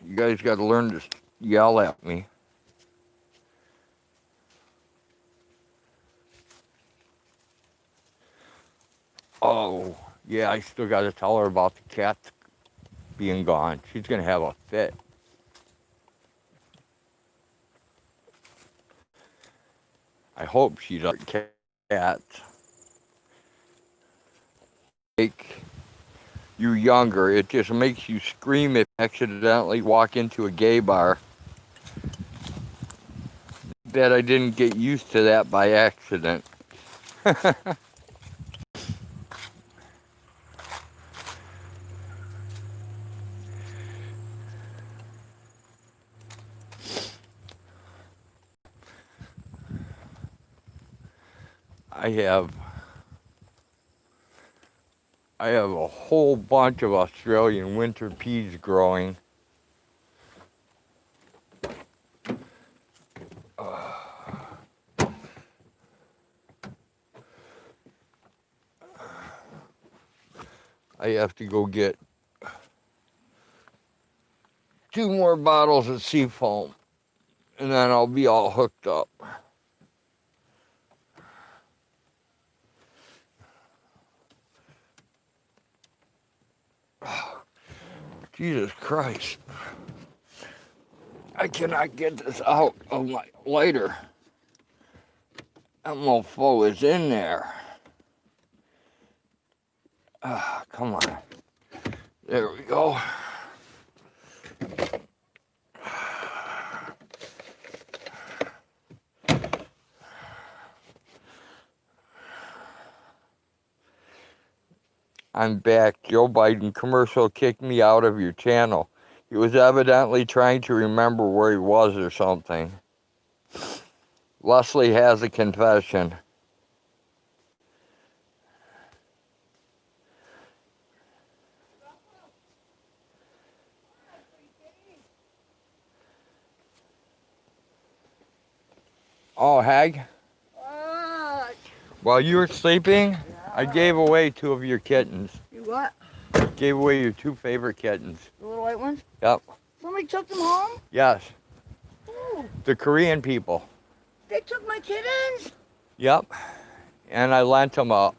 You guys gotta learn to yell at me. Oh, yeah, I still gotta tell her about the cats being gone. She's gonna have a fit. I hope she doesn't cats. Make you younger. It just makes you scream if you accidentally walk into a gay bar. Bet I didn't get used to that by accident. I have a whole bunch of Australian winter peas growing. I have to go get 2 more bottles of seafoam, and then I'll be all hooked up. Jesus Christ. I cannot get this out of my lighter. That mofo is in there. Come on. There we go. I'm back. Joe Biden commercial kicked me out of your channel. He was evidently trying to remember where he was or something. Leslie has a confession. Oh, Hag? What? While you were sleeping, I gave away 2 of your kittens. You what? Gave away your 2 favorite kittens. The little white ones? Yep. Somebody took them home? Yes. Ooh, The Korean people. they took my kittens? Yep. And I lent them a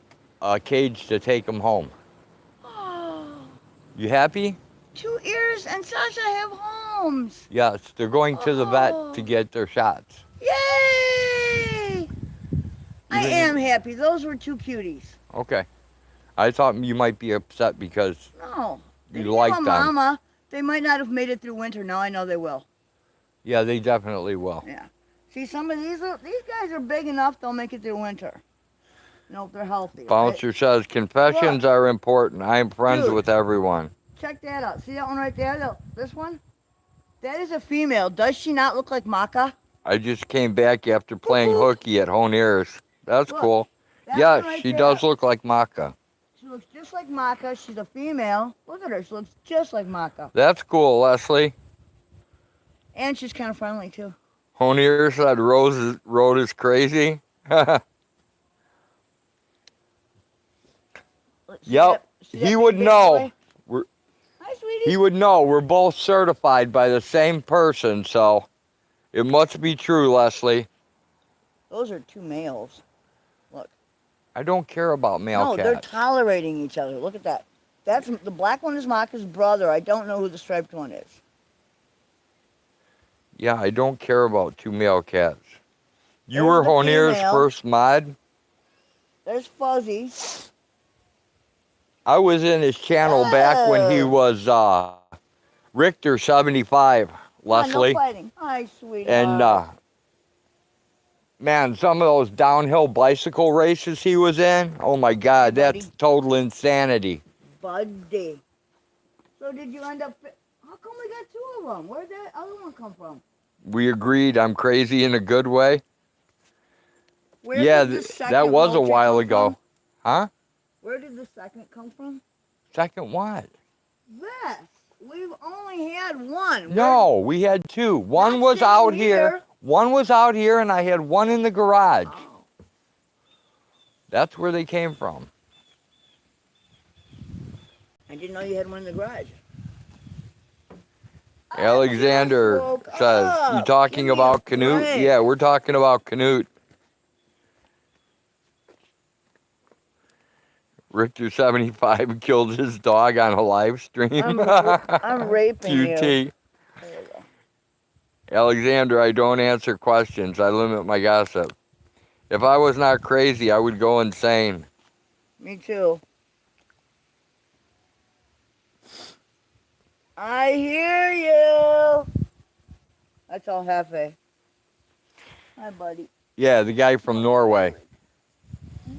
cage to take them home. Oh, You happy? 2 ears and Sasha have homes. Yes. They're going to the vet to get their shots. Yay! I think- am happy. Those were 2 cuties. Okay. I thought you might be upset because No. They you didn't liked have them. a mama. They might not have made it through winter. Now I know they will. Yeah, they definitely will. Yeah. See, some of these guys are big enough. They'll make it through winter. You know, if they're healthy. Right? Bouncer says confessions are important. I am friends Dude. with everyone. Check that out. See that one right there? This one? That is a female. Does she not look like Maka? I just came back after playing Whoop, whoop. hooky at Honeirs. That's Look, cool. That Yeah, one right she there. does look like Maka. She looks just like Maka. She's a female. Look at her. She looks just like Maka. That's cool, Leslie. And she's kind of friendly, too. Honier said Road is crazy. See Yep, that- see that he big would big know. boy? We're- Hi, sweetie. He would know. We're both certified by the same person, so it must be true, Leslie. Those are 2 males. I don't care about male No, they're cats. tolerating each other. Look at that. That's the black one is Maka's brother. I don't know who the striped one is. Yeah, I don't care about 2 male cats. You There's were the Honier's female. first mod? There's Fuzzy. I was in his channel back when he Oh. was Richter 75, Leslie. No fighting. Hi, sweetie. And man, some of those downhill bicycle races he was in, oh my God, Buddy. that's total insanity. Buddy. So did you end up? How come we got 2 of them? Where'd that other one come from? We agreed I'm crazy in a good way. Where Yeah, did the that second was a vulture while come ago. from? Huh? Where did the second come from? Second what? This. We've only had one. No, we had two. One Not was sitting out here. here. One was out here, and I had one in the garage. Oh. That's where they came from. I didn't know you had one in the garage. Alexander I just woke says, "You up. talking Give me about a Canute?" break. Yeah, we're talking about Canute. Richter 75 killed his dog on a live stream. I'm raping you. QT. There you go. Alexander, I don't answer questions. I limit my gossip. If I was not crazy, I would go insane. Me too. I hear you. That's all Hefe. Hi, buddy. Yeah, the guy from Norway.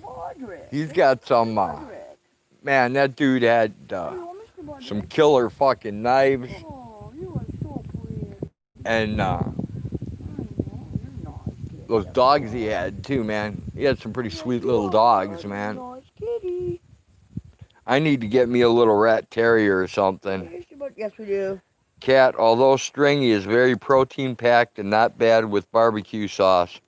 Modric. He's got some, man, that dude had some killer fucking knives. Oh, you are so pretty. And those dogs he had too, man. He had some pretty sweet little dogs, man. Nice kitty. I need to get me a little rat terrier or something. Yes, we do. Cat, although stringy, is very protein packed and not bad with barbecue sauce.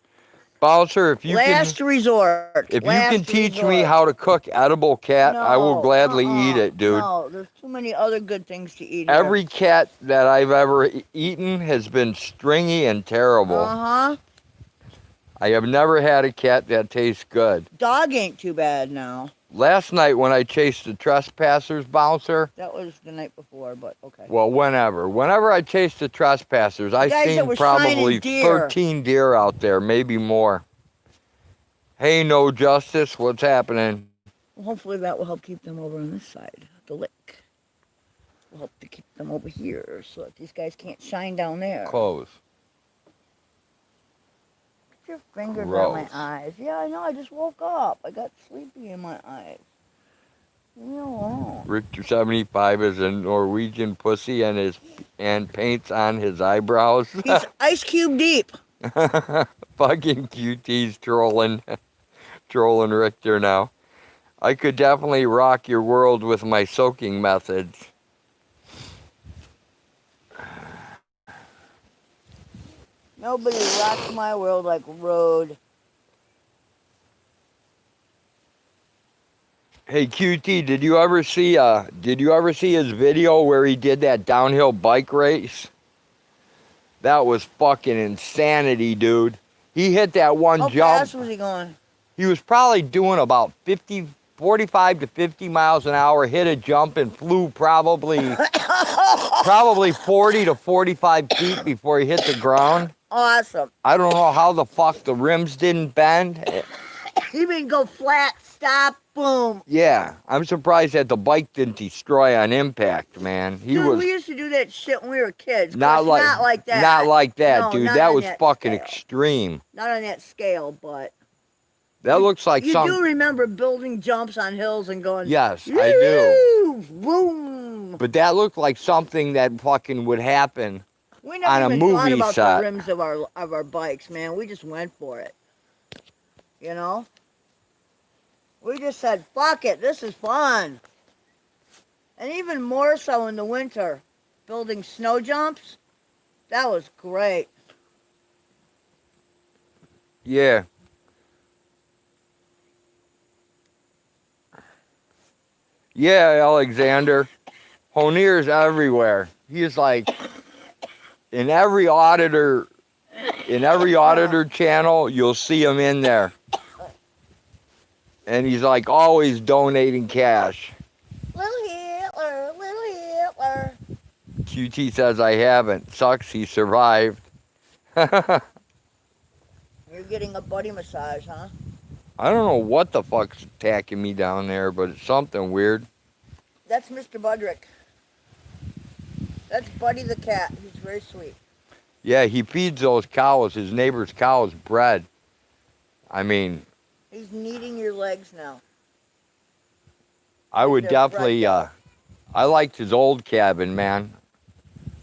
Bouncer, if you Last resort. if you Last can teach me resort. how to cook edible cat, I will No, gladly eat it, dude. No, there's too many other good things to eat. Every cat that I've ever eaten has been stringy and terrible. I have never had a cat that tastes good. Dog ain't too bad now. Last night when I chased the trespassers, Bouncer, That was the night before, but okay. well, whenever I chased the trespassers, I guys that seen were probably shining deer. 13 deer out there, maybe more. Hey, No Justice, what's happening? Well, hopefully that will help keep them over on this side, the lake. Will help to keep them over here so that these guys can't shine down there. Close. Put your fingers on Gross. my eyes. Yeah, I know. I just woke up. I got sleepy in my eyes. Leave me alone. Richter 75 is a Norwegian pussy and paints on his eyebrows. He's ice cube deep. Fucking QT's trolling Richter now. I could definitely rock your world with my soaking methods. Nobody rocks my world like Road. Hey QT, did you ever see his video where he did that downhill bike race? That was fucking insanity, dude. He hit that one How jump. fast was he going? He was probably doing about 45 to 50 miles an hour, hit a jump and flew probably 40 to 45 feet before he hit the ground. Awesome. I don't know how the fuck the rims didn't bend. He didn't go flat, stop, boom. Yeah, I'm surprised that the bike didn't destroy on impact, man. Dude, we used to do that shit when we were kids. Not like that. Not like that, No, dude. not That on was that fucking scale. extreme. Not on that scale, but That looks like you some. do remember building jumps on hills and going. Yes, I do. "Woo, boom. But that looked like something that fucking would happen. We never on a even thought movie about set. the rims of our bikes, man. We just went for it. You know? We just said, fuck it, this is fun. And even more so in the winter, building snow jumps, that was great. Yeah. Yeah, Alexander. Honier's everywhere. He's like in every auditor channel, you'll see him in there. And he's like always donating cash. Little Hitler, little Hitler. QT says I haven't. Sucks he survived. I You're getting a buddy massage, huh? don't know what the fuck's attacking me down there, but it's something weird. That's Mr. Budrick. That's Buddy the cat. He's very sweet. Yeah, he feeds those cows, his neighbor's cows, bread. I mean, He's kneading your legs now. I would They're definitely, bread I liked his old cabin, man.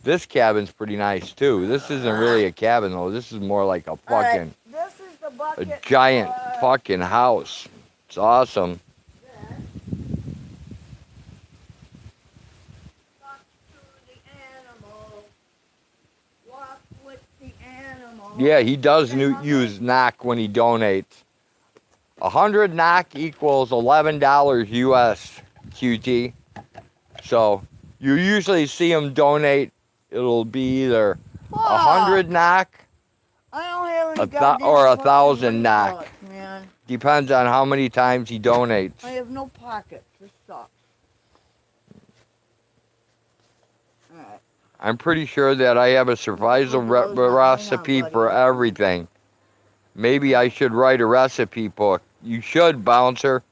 This cabin's pretty nice, too. This isn't really a cabin, though. This is more like a All right, fucking, this is the a bucket. giant fucking house. It's awesome. Yeah, he does use knock when he donates. 100 knock equals $11 US, QT. So you usually see him donate. It'll be either 100 knock I don't have any or goddamn 1,000 fucking knock. wallets, man. Depends on how many times he donates. I have no pockets. This sucks. Alright. I'm pretty sure that I have a survival recipe for everything. Maybe I should write a recipe book. You should, Bouncer.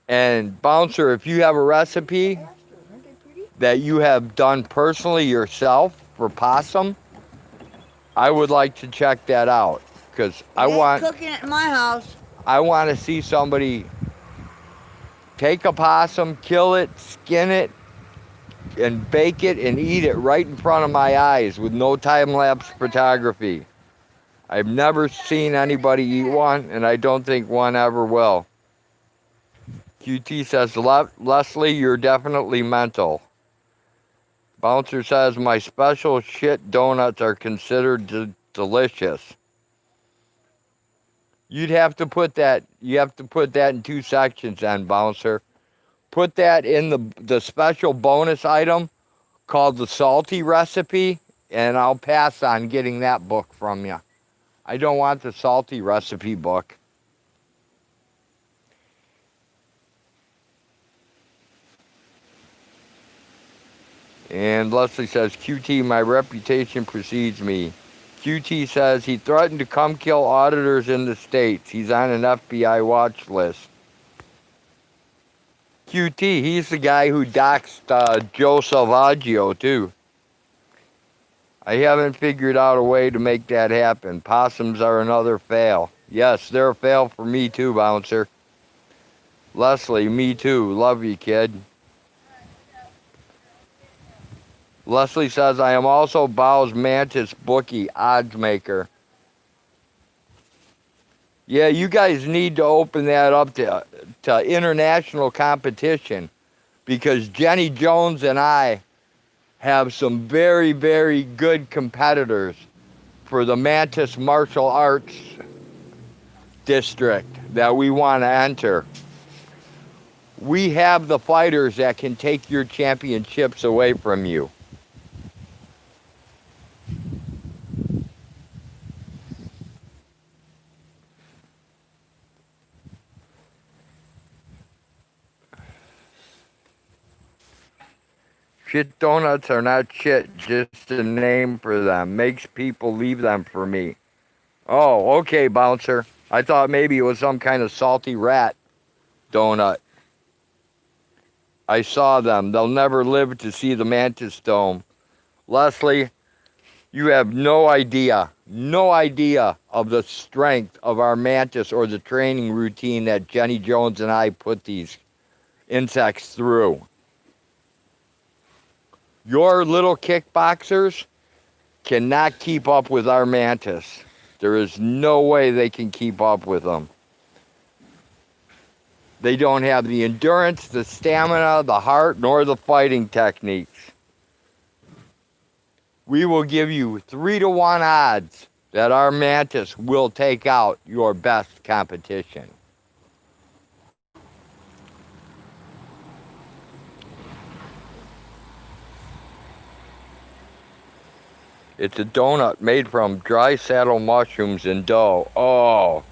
And Bouncer, if you have a recipe that you have done personally yourself for possum, I would like to check that out because I want cooking it in my house. I want to see somebody take a possum, kill it, skin it, and bake it and eat it right in front of my eyes with no time-lapse photography. I've never seen anybody eat one, and I don't think one ever will. QT says, Leslie, you're definitely mental. Bouncer says, my special shit donuts are considered delicious. You have to put that in two sections then, Bouncer. Put that in the special bonus item called the salty recipe, and I'll pass on getting that book from you. I don't want the salty recipe book. And Leslie says, QT, my reputation precedes me. QT says he threatened to come kill auditors in the States. He's on an FBI watch list. QT, he's the guy who doxed Joe Salvaggio, too. I haven't figured out a way to make that happen. Possums are another fail. Yes, they're a fail for me, too, Bouncer. Leslie, me, too. Love you, kid. Leslie says, I am also Bow's Mantis bookie odds maker. Yeah, you guys need to open that up to international competition because Jenny Jones and I have some very, very good competitors for the Mantis Martial Arts District that we want to enter. We have the fighters that can take your championships away from you. Shit donuts are not shit, just a name for them. Makes people leave them for me. Oh, okay, Bouncer. I thought maybe it was some kind of salty rat donut. I saw them. They'll never live to see the Mantis Dome. Leslie, you have no idea of the strength of our Mantis or the training routine that Jenny Jones and I put these insects through. Your little kickboxers cannot keep up with our Mantis. There is no way they can keep up with them. They don't have the endurance, the stamina, the heart, nor the fighting techniques. We will give you 3-to-1 odds that our Mantis will take out your best competition. It's a donut made from dry saddle mushrooms and dough. Oh,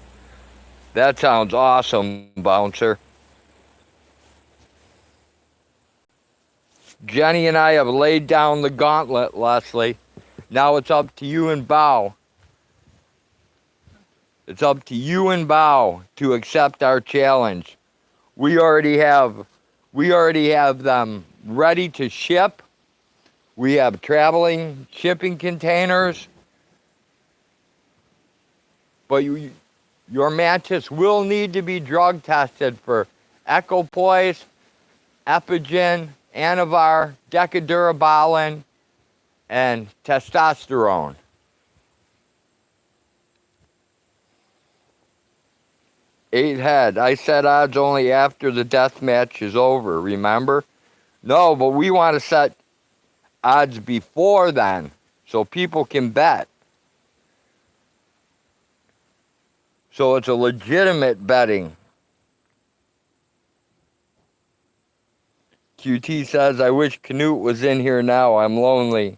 that sounds awesome, Bouncer. Jenny and I have laid down the gauntlet, Leslie. Now it's up to you and Bow. It's up to you and Bow to accept our challenge. We already have them ready to ship. We have traveling shipping containers. But your Mantis will need to be drug tested for equipoise, epigen, anavar, decadurabolin, and testosterone. Eight head. I said odds only after the death match is over, remember? No, but we want to set odds before then so people can bet. So it's a legitimate bedding. QT says, I wish Canute was in here now. I'm lonely.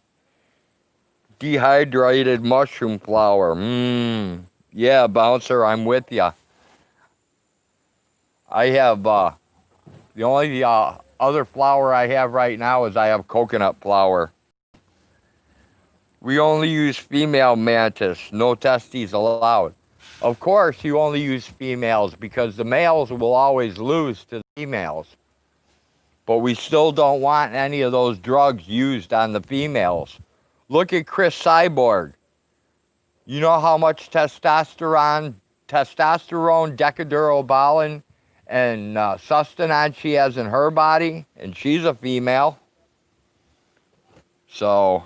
Dehydrated mushroom flour. Yeah, Bouncer, I'm with ya. I have, the only other flour I have right now is I have coconut flour. We only use female mantis. No testes allowed. Of course, you only use females because the males will always lose to the females. But we still don't want any of those drugs used on the females. Look at Chris Cyborg. You know how much testosterone, decadurobalin, and sustenance she has in her body? And she's a female. So,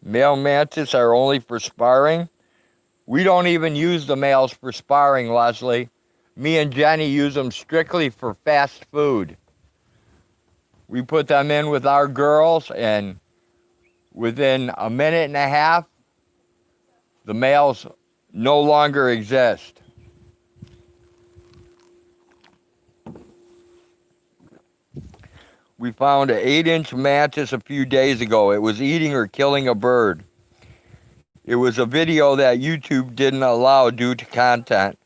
male mantis are only for sparring. We don't even use the males for sparring, Leslie. Me and Jenny use them strictly for fast food. We put them in with our girls, and within a minute and a half, the males no longer exist. We found an 8-inch mantis a few days ago. It was eating or killing a bird. It was a video that YouTube didn't allow due to content.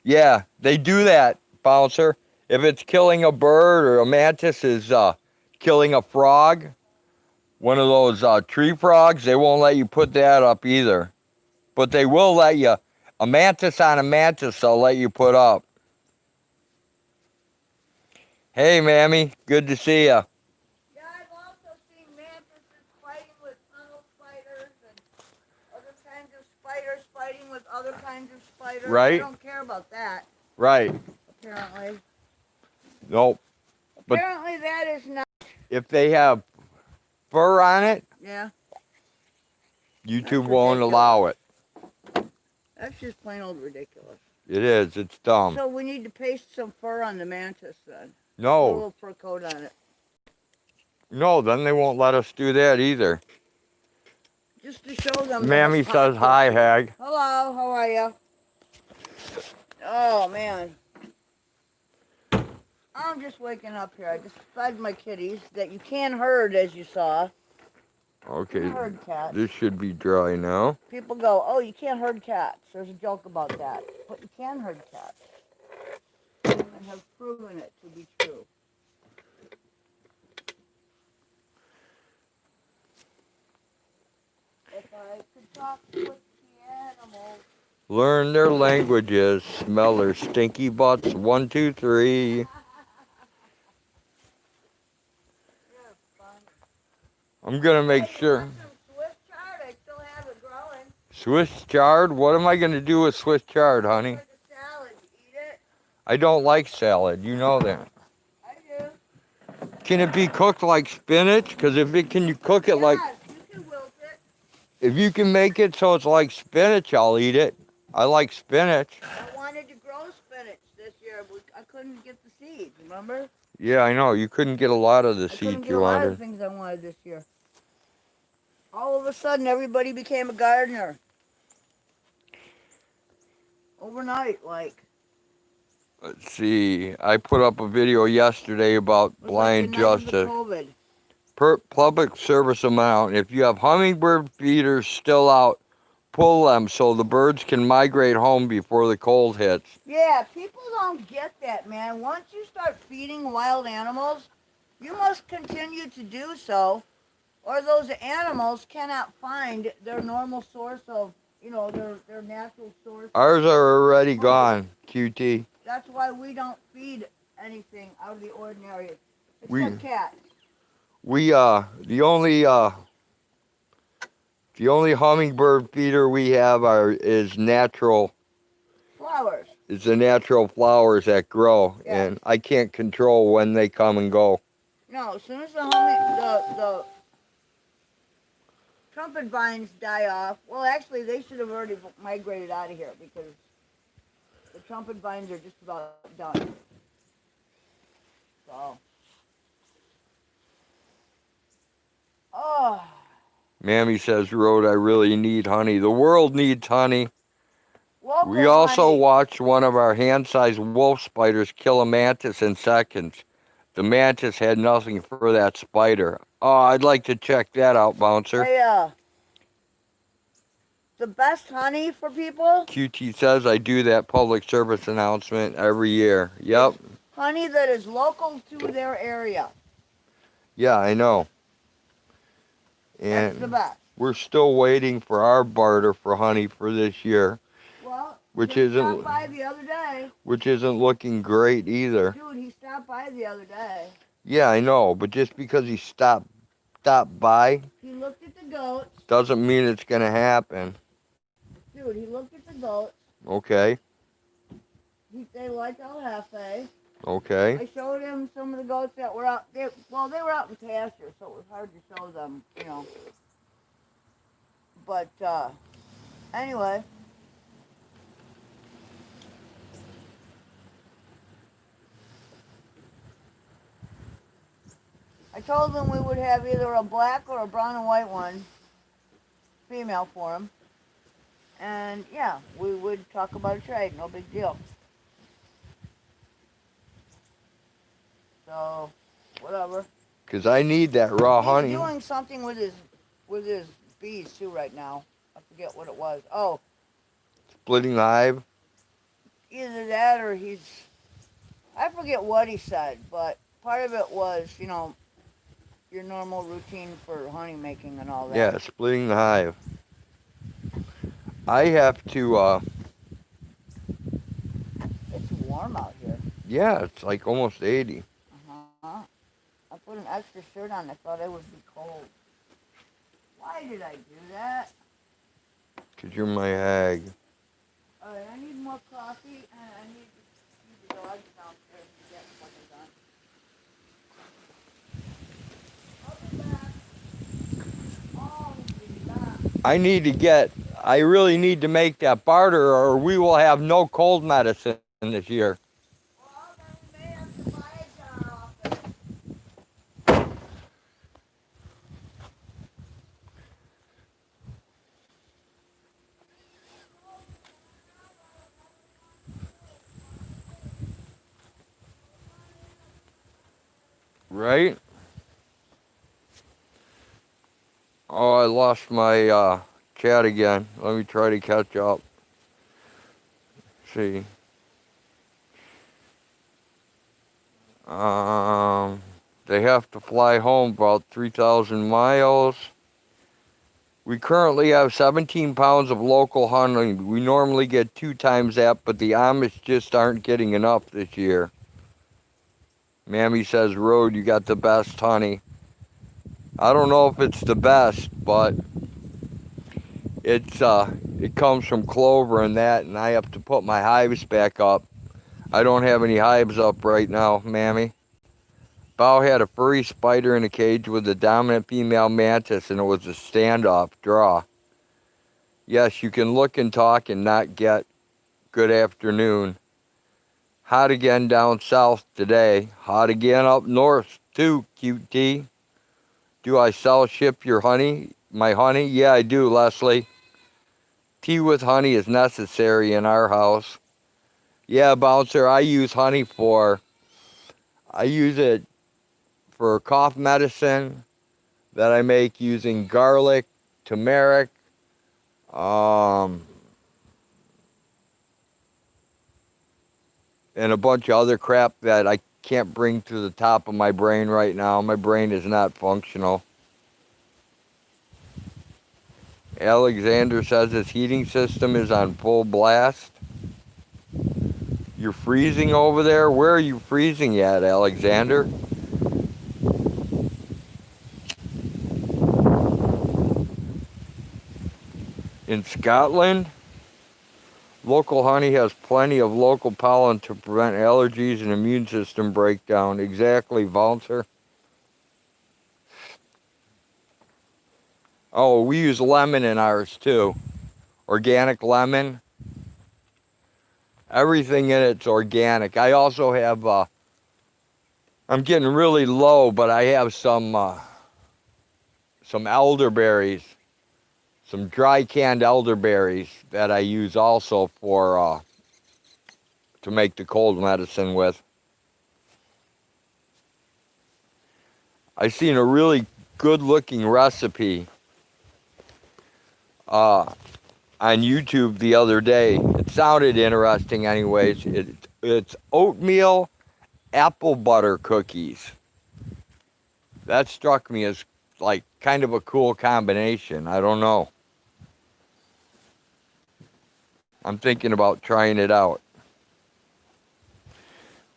Yeah, they do that, Bouncer. If it's killing a bird or a mantis is killing a frog, one of those tree frogs, they won't let you put that up either. But they will let you, a mantis on a mantis, they'll let you put up. Hey, Mammy, good to see ya. Yeah, I've also seen mantises fighting with tunnel spiders and other kinds of spiders fighting with other kinds of spiders. Right. I don't care about that, Right. apparently. Nope. But Apparently that is not. if they have fur on it, Yeah, YouTube That's won't ridiculous. allow it. that's just plain old ridiculous. It is. It's dumb. So we need to paste some fur on the mantis then. Put a No. little fur coat on it. No, then they won't let us do that either. Just to show them. Mammy that says hi, Hag. Hello, how are you? Oh, man. I'm just waking up here. I just fed my kitties that you can herd, as you saw. Okay, Herd cats. this should be dry now. People go, oh, you can't herd cats. There's a joke about that. But you can herd cats. And have proven it to be true. If I could talk with the animals. Learn their languages. Smell their stinky butts. 1, 2, 3. You're fun. I'm gonna make Hey, you sure. want some Swiss chard? I still have it growing. Swiss chard? What am I gonna do with Swiss chard, honey? Like a salad. You eat it? I don't like salad. You know that. I do. Can it be cooked like spinach? Because if it can, you cook it like. Yes, you can wilt it. If you can make it so it's like spinach, I'll eat it. I like spinach. I wanted to grow spinach this year, but I couldn't get the seeds, remember? Yeah, I know. You couldn't get a lot of the I couldn't seeds get you a lot of wanted. things I wanted this year. All of a sudden, everybody became a gardener. Overnight, like. Let's see. I put up a video yesterday about It was blind like the night of the justice. COVID. Public service amount. If you have hummingbird feeders still out, pull them so the birds can migrate home before the cold hits. Yeah, people don't get that, man. Once you start feeding wild animals, you must continue to do so, or those animals cannot find their normal source of, their natural source. Ours are already gone, QT. That's why we don't feed anything out of the ordinary, We- except cats. The only hummingbird feeder we have is natural. Flowers. It's the natural flowers that grow, Yeah. and I can't control when they come and go. No, as soon as the trumpet vines die off, well, actually, they should have already migrated out of here because the trumpet vines are just about done. So. Oh. Mammy says, Road, I really need honey. The world needs honey. Local We also honey. watched one of our hand-sized wolf spiders kill a mantis in seconds. The mantis had nothing for that spider. Oh, I'd like to check that out, Bouncer. Hey, the best honey for people, QT says I do that public service announcement every year. Yep. honey that is local to their area. Yeah, I know. That's the And best. we're still waiting for our barter for honey for this year, Well, which he isn't stopped by the other day. looking great either. Dude, he stopped by the other day. Yeah, I know, but just because he stopped by He looked at the goats. doesn't mean it's gonna happen. Dude, he looked at the goats. Okay. They like El Jefe. Okay. I showed him some of the goats that were out. They were out in pasture, so it was hard to show them, you know. But anyway, I told them we would have either a black or a brown and white one, female for him. And yeah, we would talk about a trade, no big deal. So, whatever. Because I need that raw honey. He's doing something with his bees too right now. I forget what it was. Oh, Splitting the hive. either that or I forget what he said, but part of it was, you know, your normal routine for honey making and all that. Yeah, splitting the hive. I have to, It's warm out here. yeah, it's like almost 80. Uh-huh. I put an extra shirt on. I thought I would be cold. Why did I do that? Because you're my hag. Alright, I need more coffee, and I need to see the dogs downstairs and get when they're done. I'll be back. I really need to make that barter or we will have no cold medicine this year. Well, then we may have to buy it to our office. Right? Oh, I lost my chat again. Let me try to catch up. See. They have to fly home about 3,000 miles. We currently have 17 pounds of local honey. We normally get 2 times that, but the Amish just aren't getting enough this year. Mammy says, Road, you got the best honey. I don't know if it's the best, but it comes from clover and that, and I have to put my hives back up. I don't have any hives up right now, Mammy. Bao had a furry spider in a cage with a dominant female mantis, and it was a standoff draw. Yes, you can look and talk and not get good afternoon. Hot again down south today. Hot again up north too, QT. Do I ship your honey? My honey? Yeah, I do, Leslie. Tea with honey is necessary in our house. Yeah, Bouncer, I use it for cough medicine that I make using garlic, turmeric, and a bunch of other crap that I can't bring to the top of my brain right now. My brain is not functional. Alexander says his heating system is on full blast. You're freezing over there? Where are you freezing at, Alexander? In Scotland? Local honey has plenty of local pollen to prevent allergies and immune system breakdown. Exactly, Valter. Oh, we use lemon in ours too. Organic lemon. Everything in it's organic. I also have, I'm getting really low, but I have some elderberries some dry canned elderberries that I use also for to make the cold medicine with. I seen a really good looking recipe on YouTube the other day. It sounded interesting anyways. It's oatmeal apple butter cookies. That struck me as like kind of a cool combination. I don't know. I'm thinking about trying it out.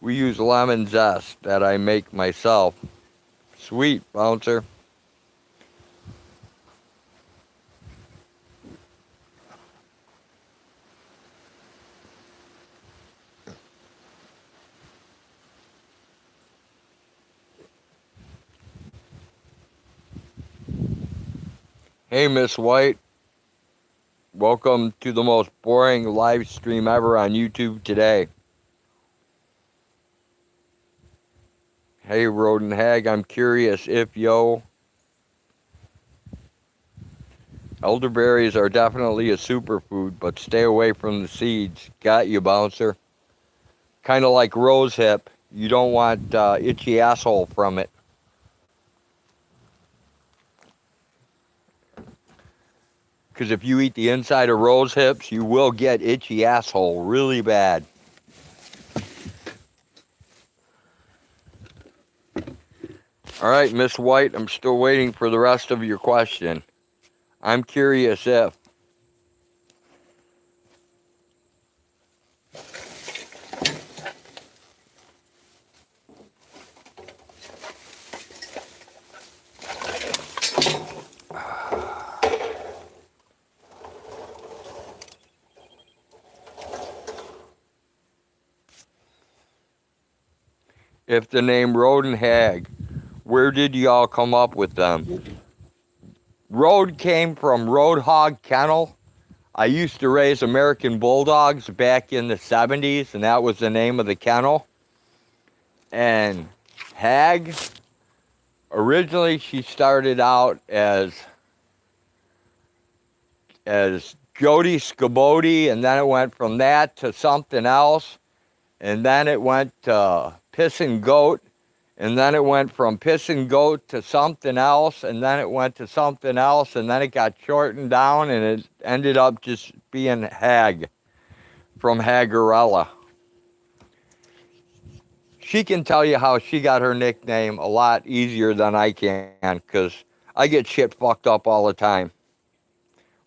We use lemon zest that I make myself. Sweet, Bouncer. Hey, Miss White. Welcome to the most boring live stream ever on YouTube today. Hey, Rodent Hag, I'm curious if, elderberries are definitely a superfood, but stay away from the seeds. Got you, Bouncer. Kind of like rose hip. You don't want itchy asshole from it. Because if you eat the inside of rose hips, you will get itchy asshole really bad. All right, Miss White, I'm still waiting for the rest of your question. I'm curious if the name Rodent Hag, where did y'all come up with them? Road came from Roadhog Kennel. I used to raise American Bulldogs back in the 70s, and that was the name of the kennel. And Hag, originally she started out as Jody Scabodi, and then it went from that to something else, and then it went to Piss and Goat, and then it went from Piss and Goat to something else, and then it went to something else, and then it got shortened down, and it ended up just being Hag from Hagarella. She can tell you how she got her nickname a lot easier than I can, because I get shit fucked up all the time.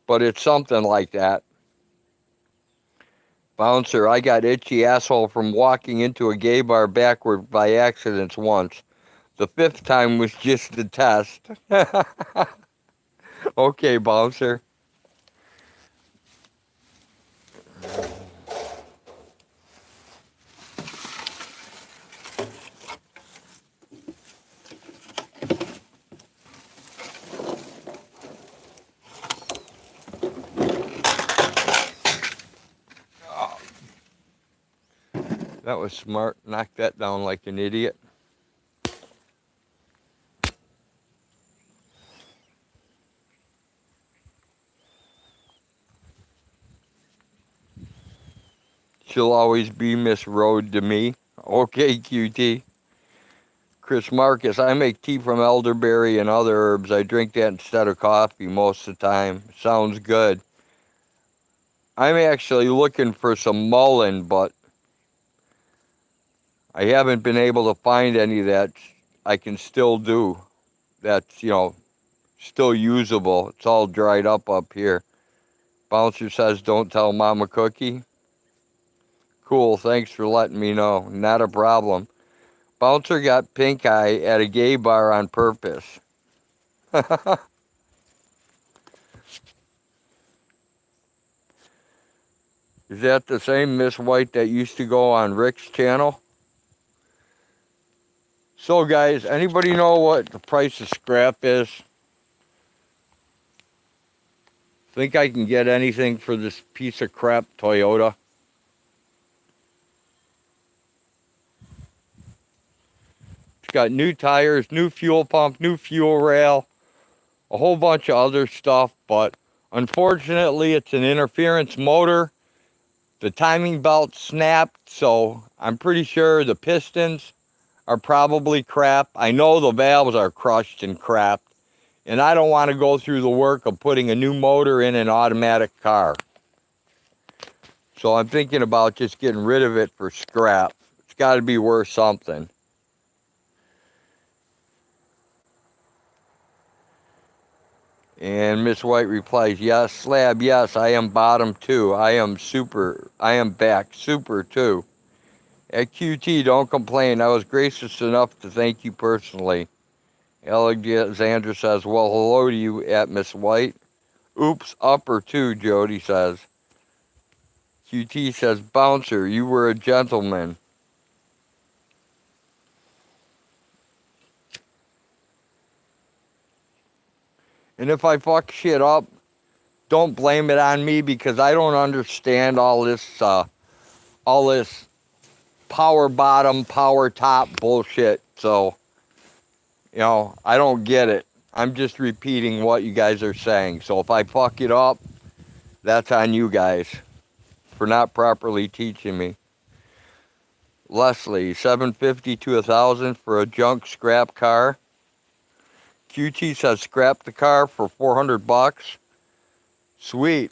But it's something like that. Bouncer, I got itchy asshole from walking into a gay bar backward by accident once. The 5th time was just a test. Okay, Bouncer. That was smart. Knock that down like an idiot. She'll always be Miss Road to me. Okay, QT. Chris Marcus, I make tea from elderberry and other herbs. I drink that instead of coffee most of the time. Sounds good. I'm actually looking for some mullein, but I haven't been able to find any that I can still do. That's, still usable. It's all dried up here. Bouncer says, don't tell Mama Cookie. Cool, thanks for letting me know. Not a problem. Bouncer got pink eye at a gay bar on purpose. Is that the same Miss White that used to go on Rick's channel? So guys, anybody know what the price of scrap is? Think I can get anything for this piece of crap Toyota? It's got new tires, new fuel pump, new fuel rail, a whole bunch of other stuff, but Unfortunately, it's an interference motor. The timing belt snapped, so I'm pretty sure the pistons are probably crap. I know the valves are crushed and crap, and I don't want to go through the work of putting a new motor in an automatic car. So I'm thinking about just getting rid of it for scrap. It's got to be worth something. And Miss White replies, yes, Slab, yes, I am bottom too. I am back super too. At QT, don't complain. I was gracious enough to thank you personally. Alexander says, well, hello to you at Miss White. Oops, upper too, Jody says. QT says, Bouncer, you were a gentleman. And if I fuck shit up, don't blame it on me because I don't understand all this power bottom, power top bullshit. So, you know, I don't get it. I'm just repeating what you guys are saying. So if I fuck it up, that's on you guys for not properly teaching me. Leslie, $750 to $1,000 for a junk scrap car. QT says scrap the car for $400. Sweet.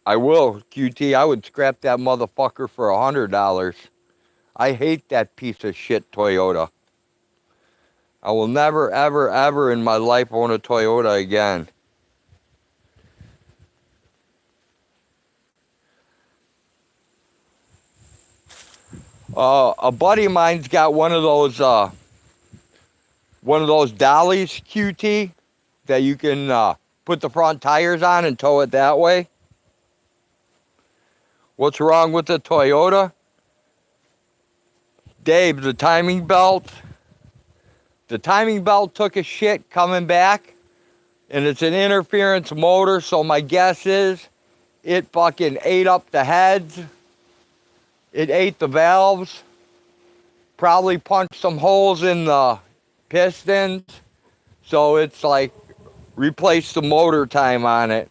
I will, QT. I would scrap that motherfucker for $100. I hate that piece of shit Toyota. I will never, ever, ever in my life own a Toyota again. A buddy of mine's got one of those dollies, QT, that you can put the front tires on and tow it that way. What's wrong with the Toyota? Dave, the timing belt. The timing belt took a shit coming back, and it's an interference motor, so my guess is it fucking ate up the heads. It ate the valves. Probably punched some holes in the pistons. So it's like replace the motor time on it.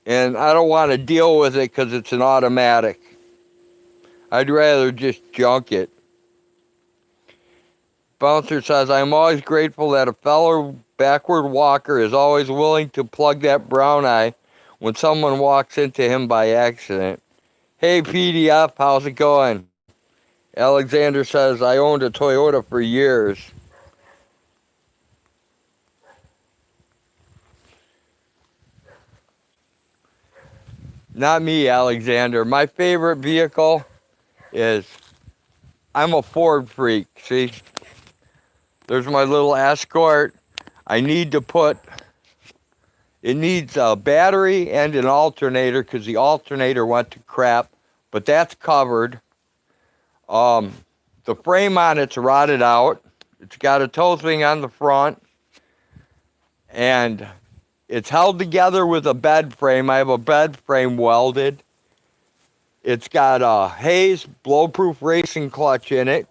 And I don't want to deal with it because it's an automatic. I'd rather just junk it. Bouncer says, I'm always grateful that a fellow backward walker is always willing to plug that brown eye when someone walks into him by accident. Hey PDF, how's it going? Alexander says, I owned a Toyota for years. Not me, Alexander. My favorite vehicle is, I'm a Ford freak, see? There's my little Escort. I need to put, it needs a battery and an alternator because the alternator went to crap, but that's covered. The frame on it's rotted out. It's got a tow thing on the front. And it's held together with a bed frame. I have a bed frame welded. It's got a Hayes blow-proof racing clutch in it.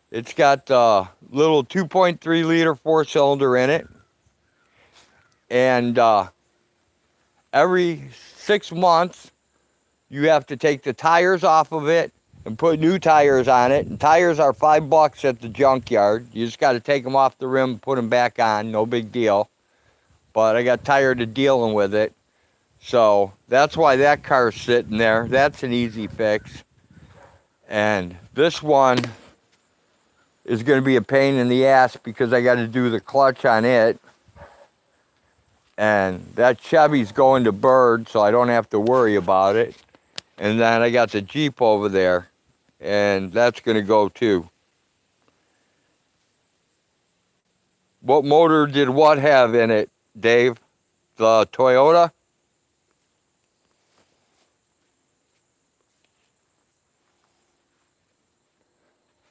It's got a little 2.3 liter 4-cylinder in it. And every 6 months, you have to take the tires off of it and put new tires on it. And tires are $5 at the junkyard. You just got to take them off the rim and put them back on. No big deal. But I got tired of dealing with it. So that's why that car's sitting there. That's an easy fix. And this one is going to be a pain in the ass because I got to do the clutch on it. And that Chevy's going to Bird, so I don't have to worry about it. And then I got the Jeep over there, and that's going to go too. What motor did what have in it, Dave? The Toyota?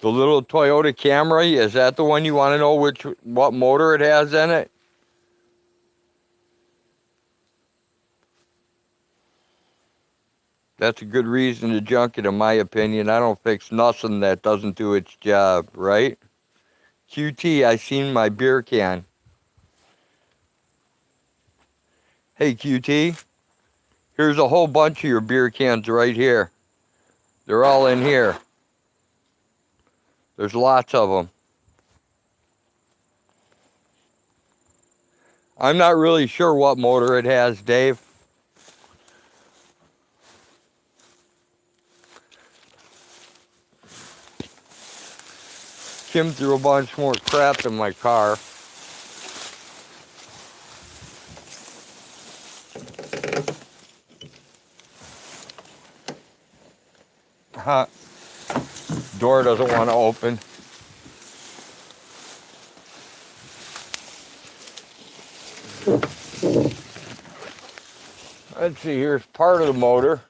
The little Toyota Camry, is that the one you want to know what motor it has in it? That's a good reason to junk it, in my opinion. I don't fix nothing that doesn't do its job, right? QT, I seen my beer can. Hey, QT, here's a whole bunch of your beer cans right here. They're all in here. There's lots of them. I'm not really sure what motor it has, Dave. Kim threw a bunch more crap in my car. Huh. Door doesn't want to open. Let's see, here's part of the motor.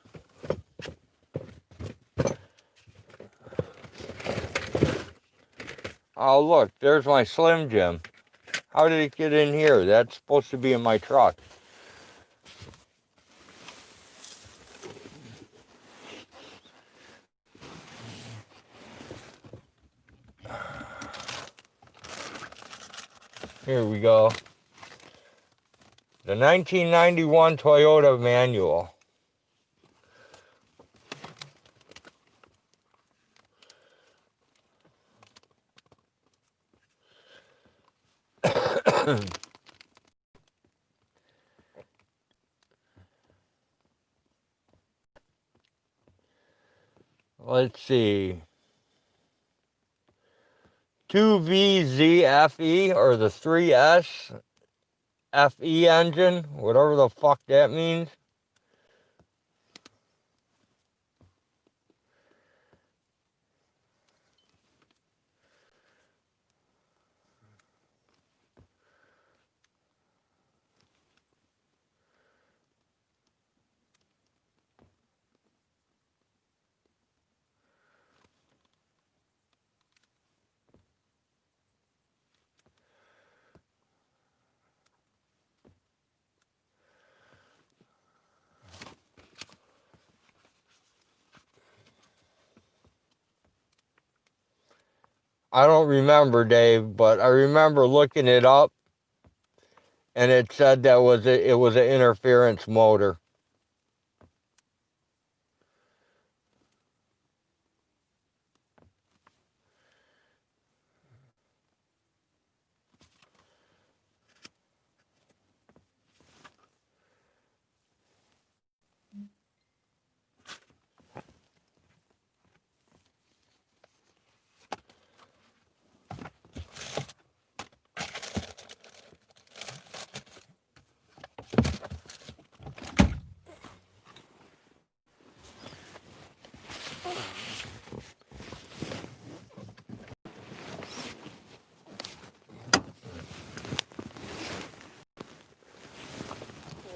Oh, look, there's my Slim Jim. How did it get in here? That's supposed to be in my truck. Here we go. The 1991 Toyota manual. Let's see. 2VZFE or the 3S FE engine, whatever the fuck that means. I don't remember, Dave, but I remember looking it up, and it said that it was an interference motor.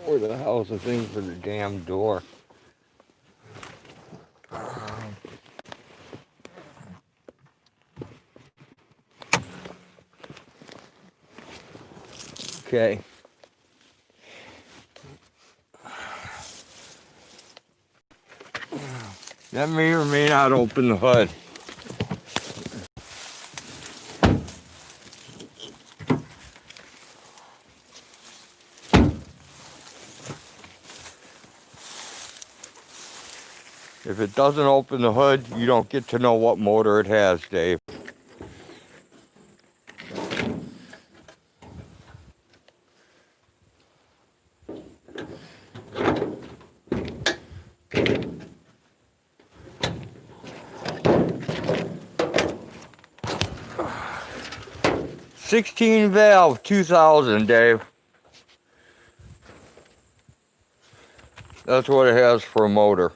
Where the hell is the thing for the damn door? Okay. That may or may not open the hood. If it doesn't open the hood, you don't get to know what motor it has, Dave. '16 valve 2000, Dave. That's what it has for a motor.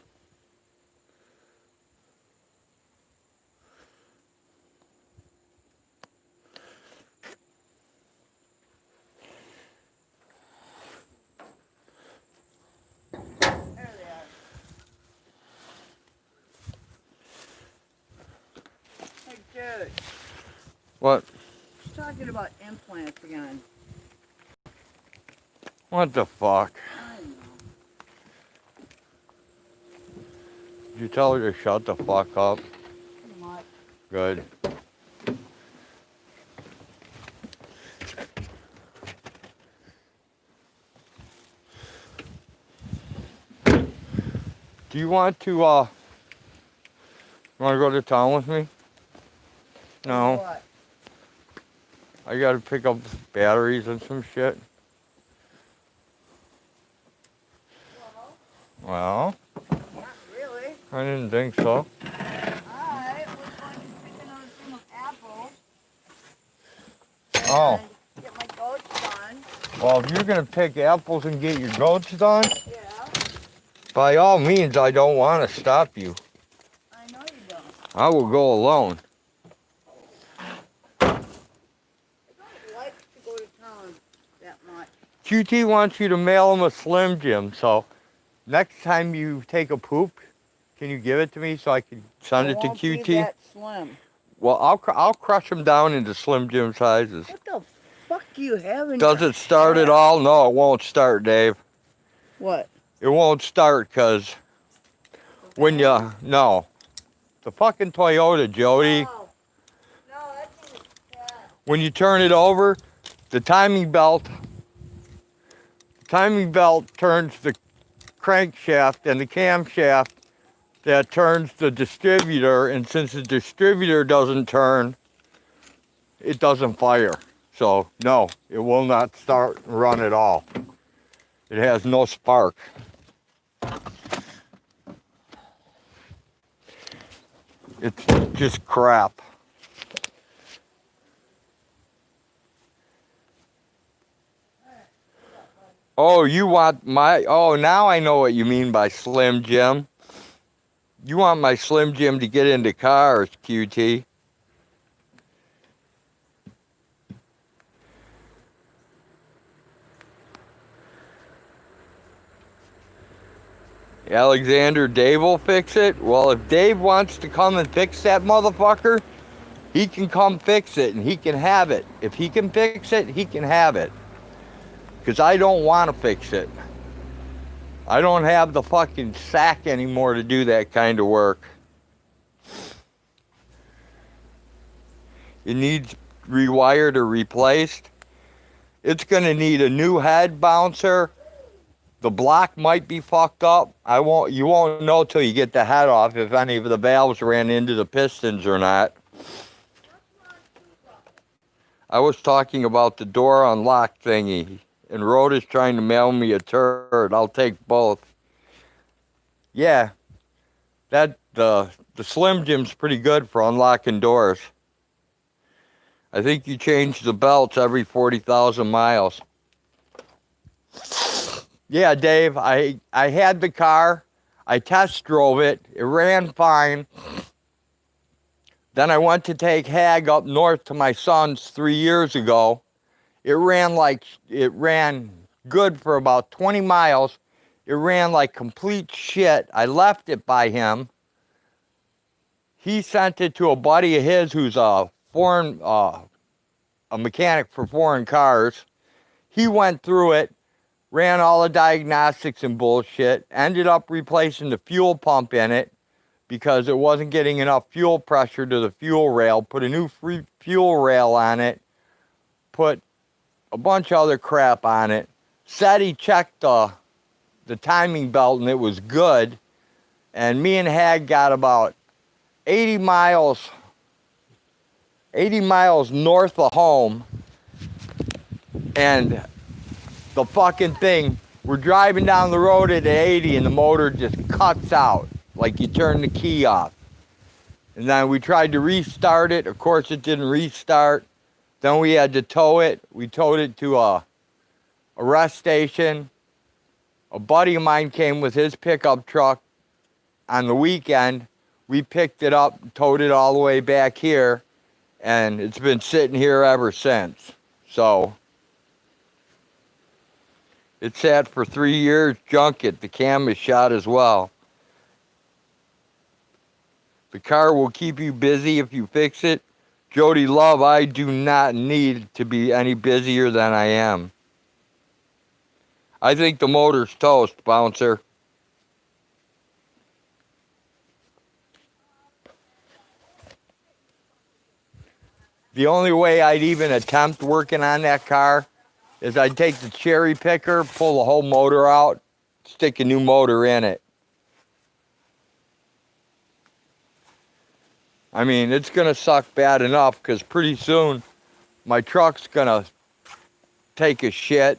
There they are. Hey, dude. What? He's talking about implants again. What the fuck? I don't know. Did you tell her to shut the fuck up? Pretty much. Good. Do you want to go to town with me? No. What? I gotta pick up batteries and some shit. Well, Not really. I didn't think so. Alright, we're going to pick another thing of apples. Oh. And get my goats done. Well, if you're gonna pick apples and get your goats done, Yeah, by all means, I don't want to stop you. I know you don't. I will go alone. I don't like to go to town that much. QT wants you to mail him a Slim Jim, so next time you take a poop, can you give it to me so I can send it to won't be QT? that slim. Well, I'll crush them down into Slim Jim sizes. What the fuck do you have in Does your it start at hat? all? No, it won't start, Dave. What? It won't start because when no. The fucking Toyota, Jody, No, that thing is fat. when you turn it over, the timing belt turns the crankshaft and the camshaft that turns the distributor, and since the distributor doesn't turn, it doesn't fire. So no, it will not start and run at all. It has no spark. It's just crap. Oh, you want my, oh, now I know what you mean by Slim Jim. You want my Slim Jim to get into cars, QT. Alexander, Dave will fix it. Well, if Dave wants to come and fix that motherfucker, he can come fix it and he can have it. If he can fix it, he can have it. Because I don't want to fix it. I don't have the fucking sack anymore to do that kind of work. It needs rewired or replaced. It's going to need a new head bouncer. The block might be fucked up. You won't know till you get the head off if any of the valves ran into the pistons or not. I was talking about the door unlock thingy, and Rhoda's trying to mail me a turd. I'll take both. Yeah, the Slim Jim's pretty good for unlocking doors. I think you change the belts every 40,000 miles. Yeah, Dave, I had the car. I test drove it. It ran fine. Then I went to take Hag up north to my son's 3 years ago. It ran good for about 20 miles. It ran like complete shit. I left it by him. He sent it to a buddy of his who's a mechanic for foreign cars. He went through it, ran all the diagnostics and bullshit, ended up replacing the fuel pump in it because it wasn't getting enough fuel pressure to the fuel rail, put a new free fuel rail on it, put a bunch of other crap on it, said he checked the timing belt and it was good, and me and Hag got about 80 miles north of home, and the fucking thing, we're driving down the road at 80 and the motor just cuts out, like you turn the key off. And then we tried to restart it. Of course, it didn't restart. Then we had to tow it. We towed it to a rest station. A buddy of mine came with his pickup truck on the weekend. We picked it up, towed it all the way back here, and it's been sitting here ever since. So it sat for 3 years, junk it. The cam is shot as well. The car will keep you busy if you fix it. Jody Love, I do not need to be any busier than I am. I think the motor's toast, Bouncer. The only way I'd even attempt working on that car is I'd take the cherry picker, pull the whole motor out, stick a new motor in it. I mean, it's going to suck bad enough because pretty soon my truck's going to take a shit.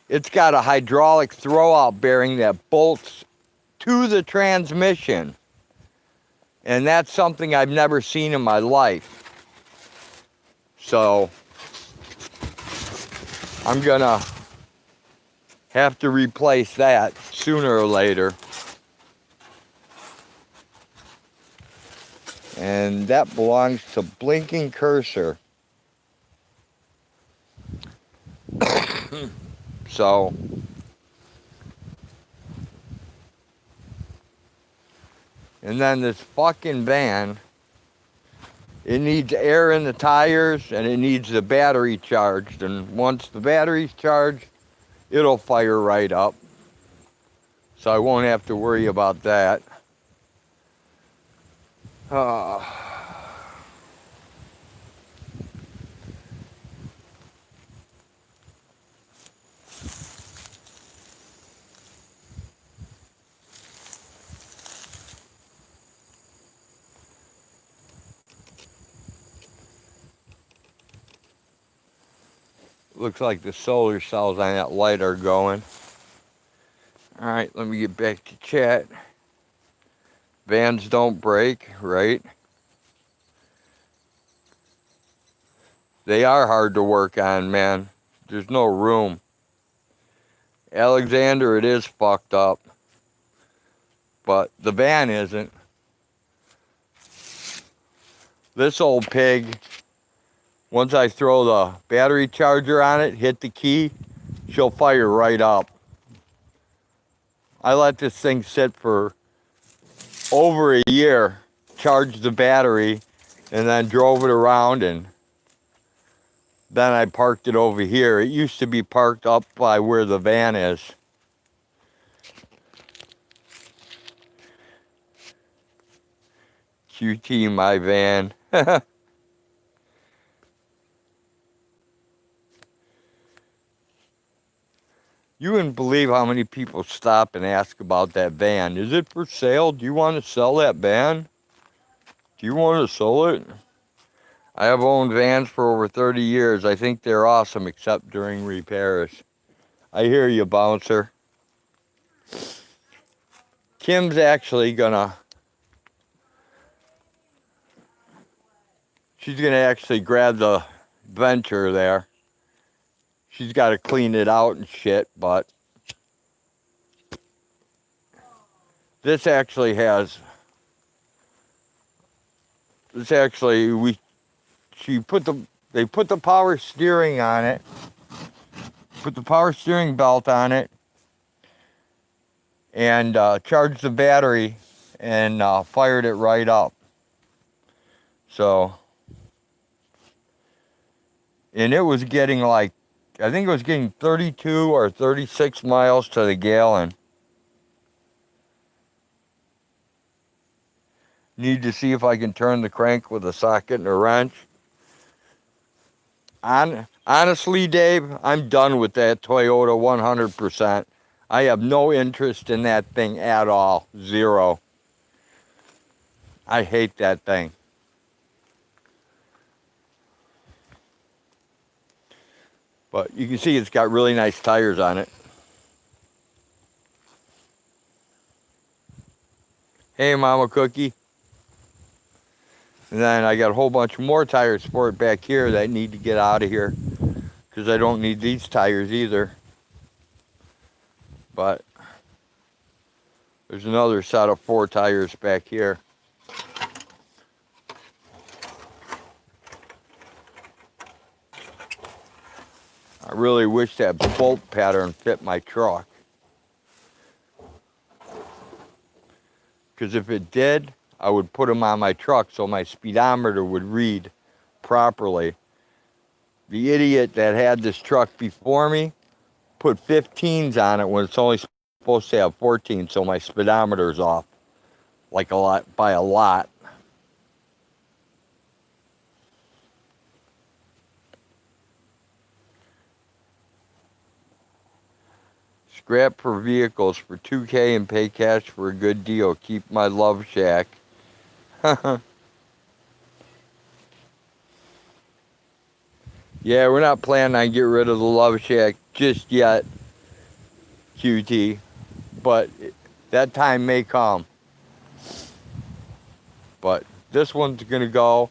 It's got a hydraulic throwout bearing that bolts to the transmission. And that's something I've never seen in my life. So I'm going to have to replace that sooner or later. And that belongs to Blinking Cursor. So, and then this fucking van, it needs air in the tires and it needs the battery charged. And once the battery's charged, it'll fire right up. So I won't have to worry about that. Looks like the solar cells on that light are going. Alright, let me get back to chat. Vans don't break, right? They are hard to work on, man. There's no room. Alexander, it is fucked up. But the van isn't. This old pig, once I throw the battery charger on it, hit the key, she'll fire right up. I let this thing sit for over a year, charged the battery, and then drove it around, and then I parked it over here. It used to be parked up by where the van is. QT my van. You wouldn't believe how many people stop and ask about that van. Is it for sale? Do you want to sell that van? Do you want to sell it? I have owned vans for over 30 years. I think they're awesome except during repairs. I hear you, bouncer. Kim's actually she's gonna actually grab the Venture there. She's got to clean it out and shit, but this actually has, they put the power steering on it, put the power steering belt on it, and charged the battery and fired it right up. So, and it was getting like, I think it was getting 32 or 36 miles to the gallon. Need to see if I can turn the crank with a socket and a wrench. Honestly, Dave, I'm done with that Toyota 100%. I have no interest in that thing at all. Zero. I hate that thing. But you can see it's got really nice tires on it. Hey, Mama Cookie. And then I got a whole bunch more tires for it back here that need to get out of here. Because I don't need these tires either. But there's another set of 4 tires back here. I really wish that bolt pattern fit my truck. Because if it did, I would put them on my truck so my speedometer would read properly. The idiot that had this truck before me put 15s on it when it's only supposed to have 14, so my speedometer's off. Like a lot, by a lot. Scrap for vehicles for $2K and pay cash for a good deal. Keep my love shack. Yeah, we're not planning on getting rid of the Love Shack just yet, QT. But that time may come. But this one's going to go.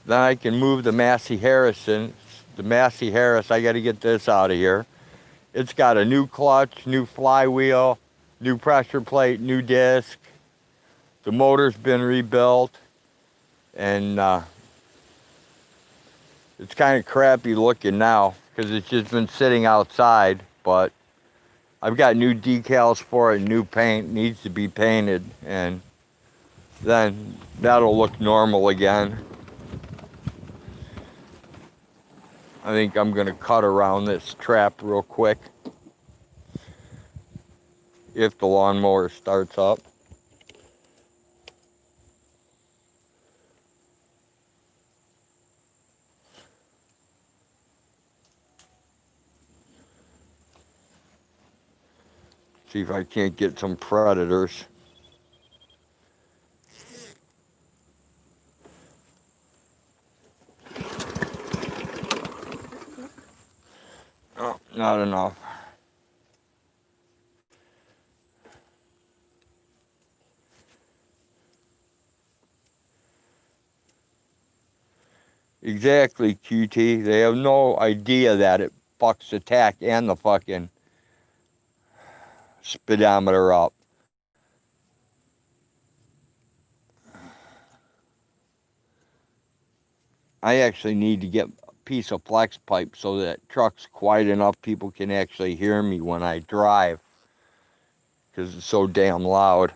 Then I can move the Massey Harrison. The Massey Harris, I got to get this out of here. It's got a new clutch, new flywheel, new pressure plate, new disc. The motor's been rebuilt. And it's kind of crappy looking now because it's just been sitting outside. But I've got new decals for it, new paint, needs to be painted. And then that'll look normal again. I think I'm going to cut around this trap real quick if the lawnmower starts up. See if I can't get some predators. Oh, not enough. Exactly, QT. They have no idea that it fucks the tack and the fucking speedometer up. I actually need to get a piece of flex pipe so that truck's quiet enough people can actually hear me when I drive because it's so damn loud.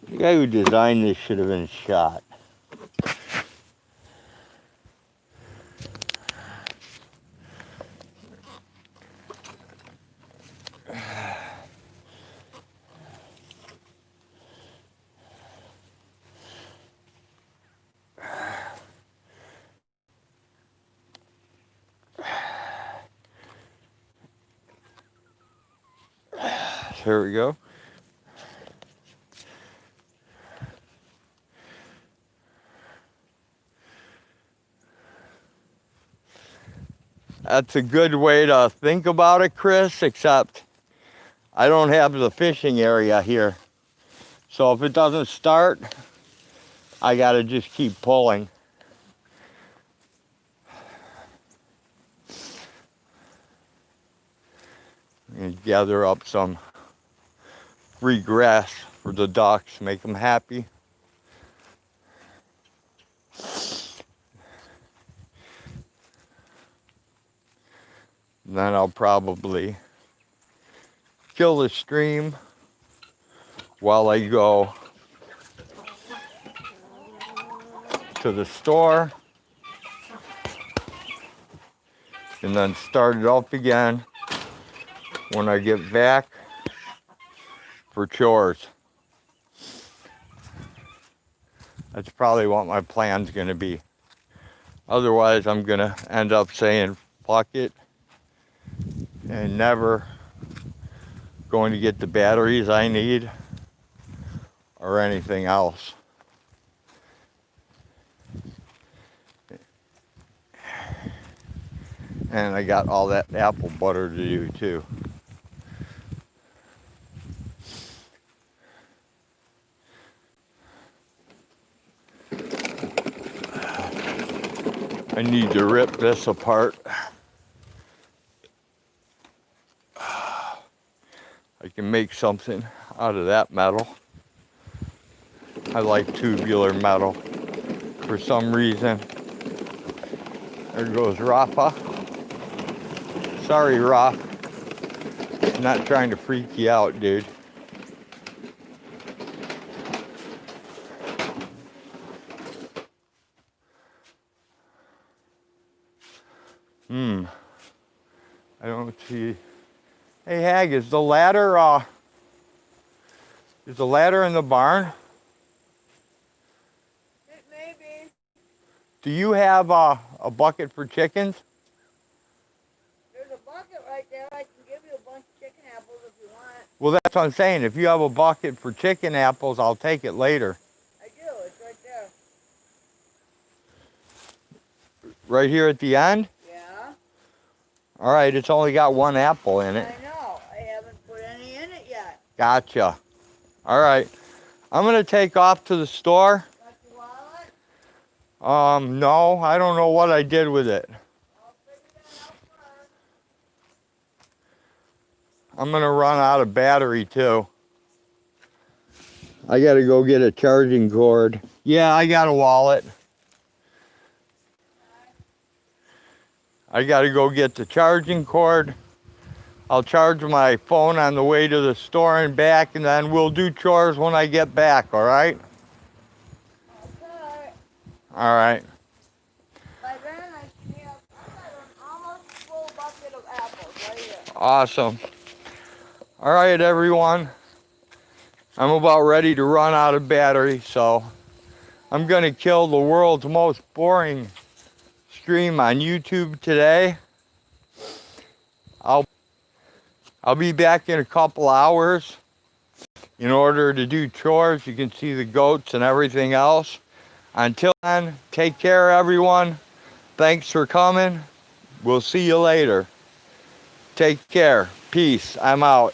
The guy who designed this should have been shot. Here we go. That's a good way to think about it, Chris, except I don't have the fishing area here. So if it doesn't start, I gotta just keep pulling. And gather up some free grass for the ducks, make them happy. Then I'll probably kill the stream while I go to the store and then start it up again when I get back for chores. That's probably what my plan's gonna be. Otherwise, I'm gonna end up saying, fuck it, and never going to get the batteries I need or anything else. And I got all that apple butter to do too. I need to rip this apart. I can make something out of that metal. I like tubular metal for some reason. There goes Rafa. Sorry, Rafa. I'm not trying to freak you out, dude. I don't see. Hey, Hag, is the ladder in the barn? It may be. Do you have a bucket for chickens? There's a bucket right there. I can give you a bunch of chicken apples if you want. Well, that's what I'm saying. If you have a bucket for chicken apples, I'll take it later. I do. It's right there. Right here at the end? Yeah. All right, it's only got one apple in it. I know. I haven't put any in it yet. Gotcha. All right. I'm going to take off to the store. Got your wallet? No, I don't know what I did with it. I'll figure that out first. I'm going to run out of battery too. I got to go get a charging cord. Yeah, I got a wallet. I got to go get the charging cord. I'll charge my phone on the way to the store and back, and then we'll do chores when I get back, all right? Okay. All right. By then I should have an almost full bucket of apples right here. Awesome. All right, everyone. I'm about ready to run out of battery, so I'm going to kill the world's most boring stream on YouTube today. I'll be back in a couple hours in order to do chores. You can see the goats and everything else. Until then, take care, everyone. Thanks for coming. We'll see you later. Take care. Peace. I'm out.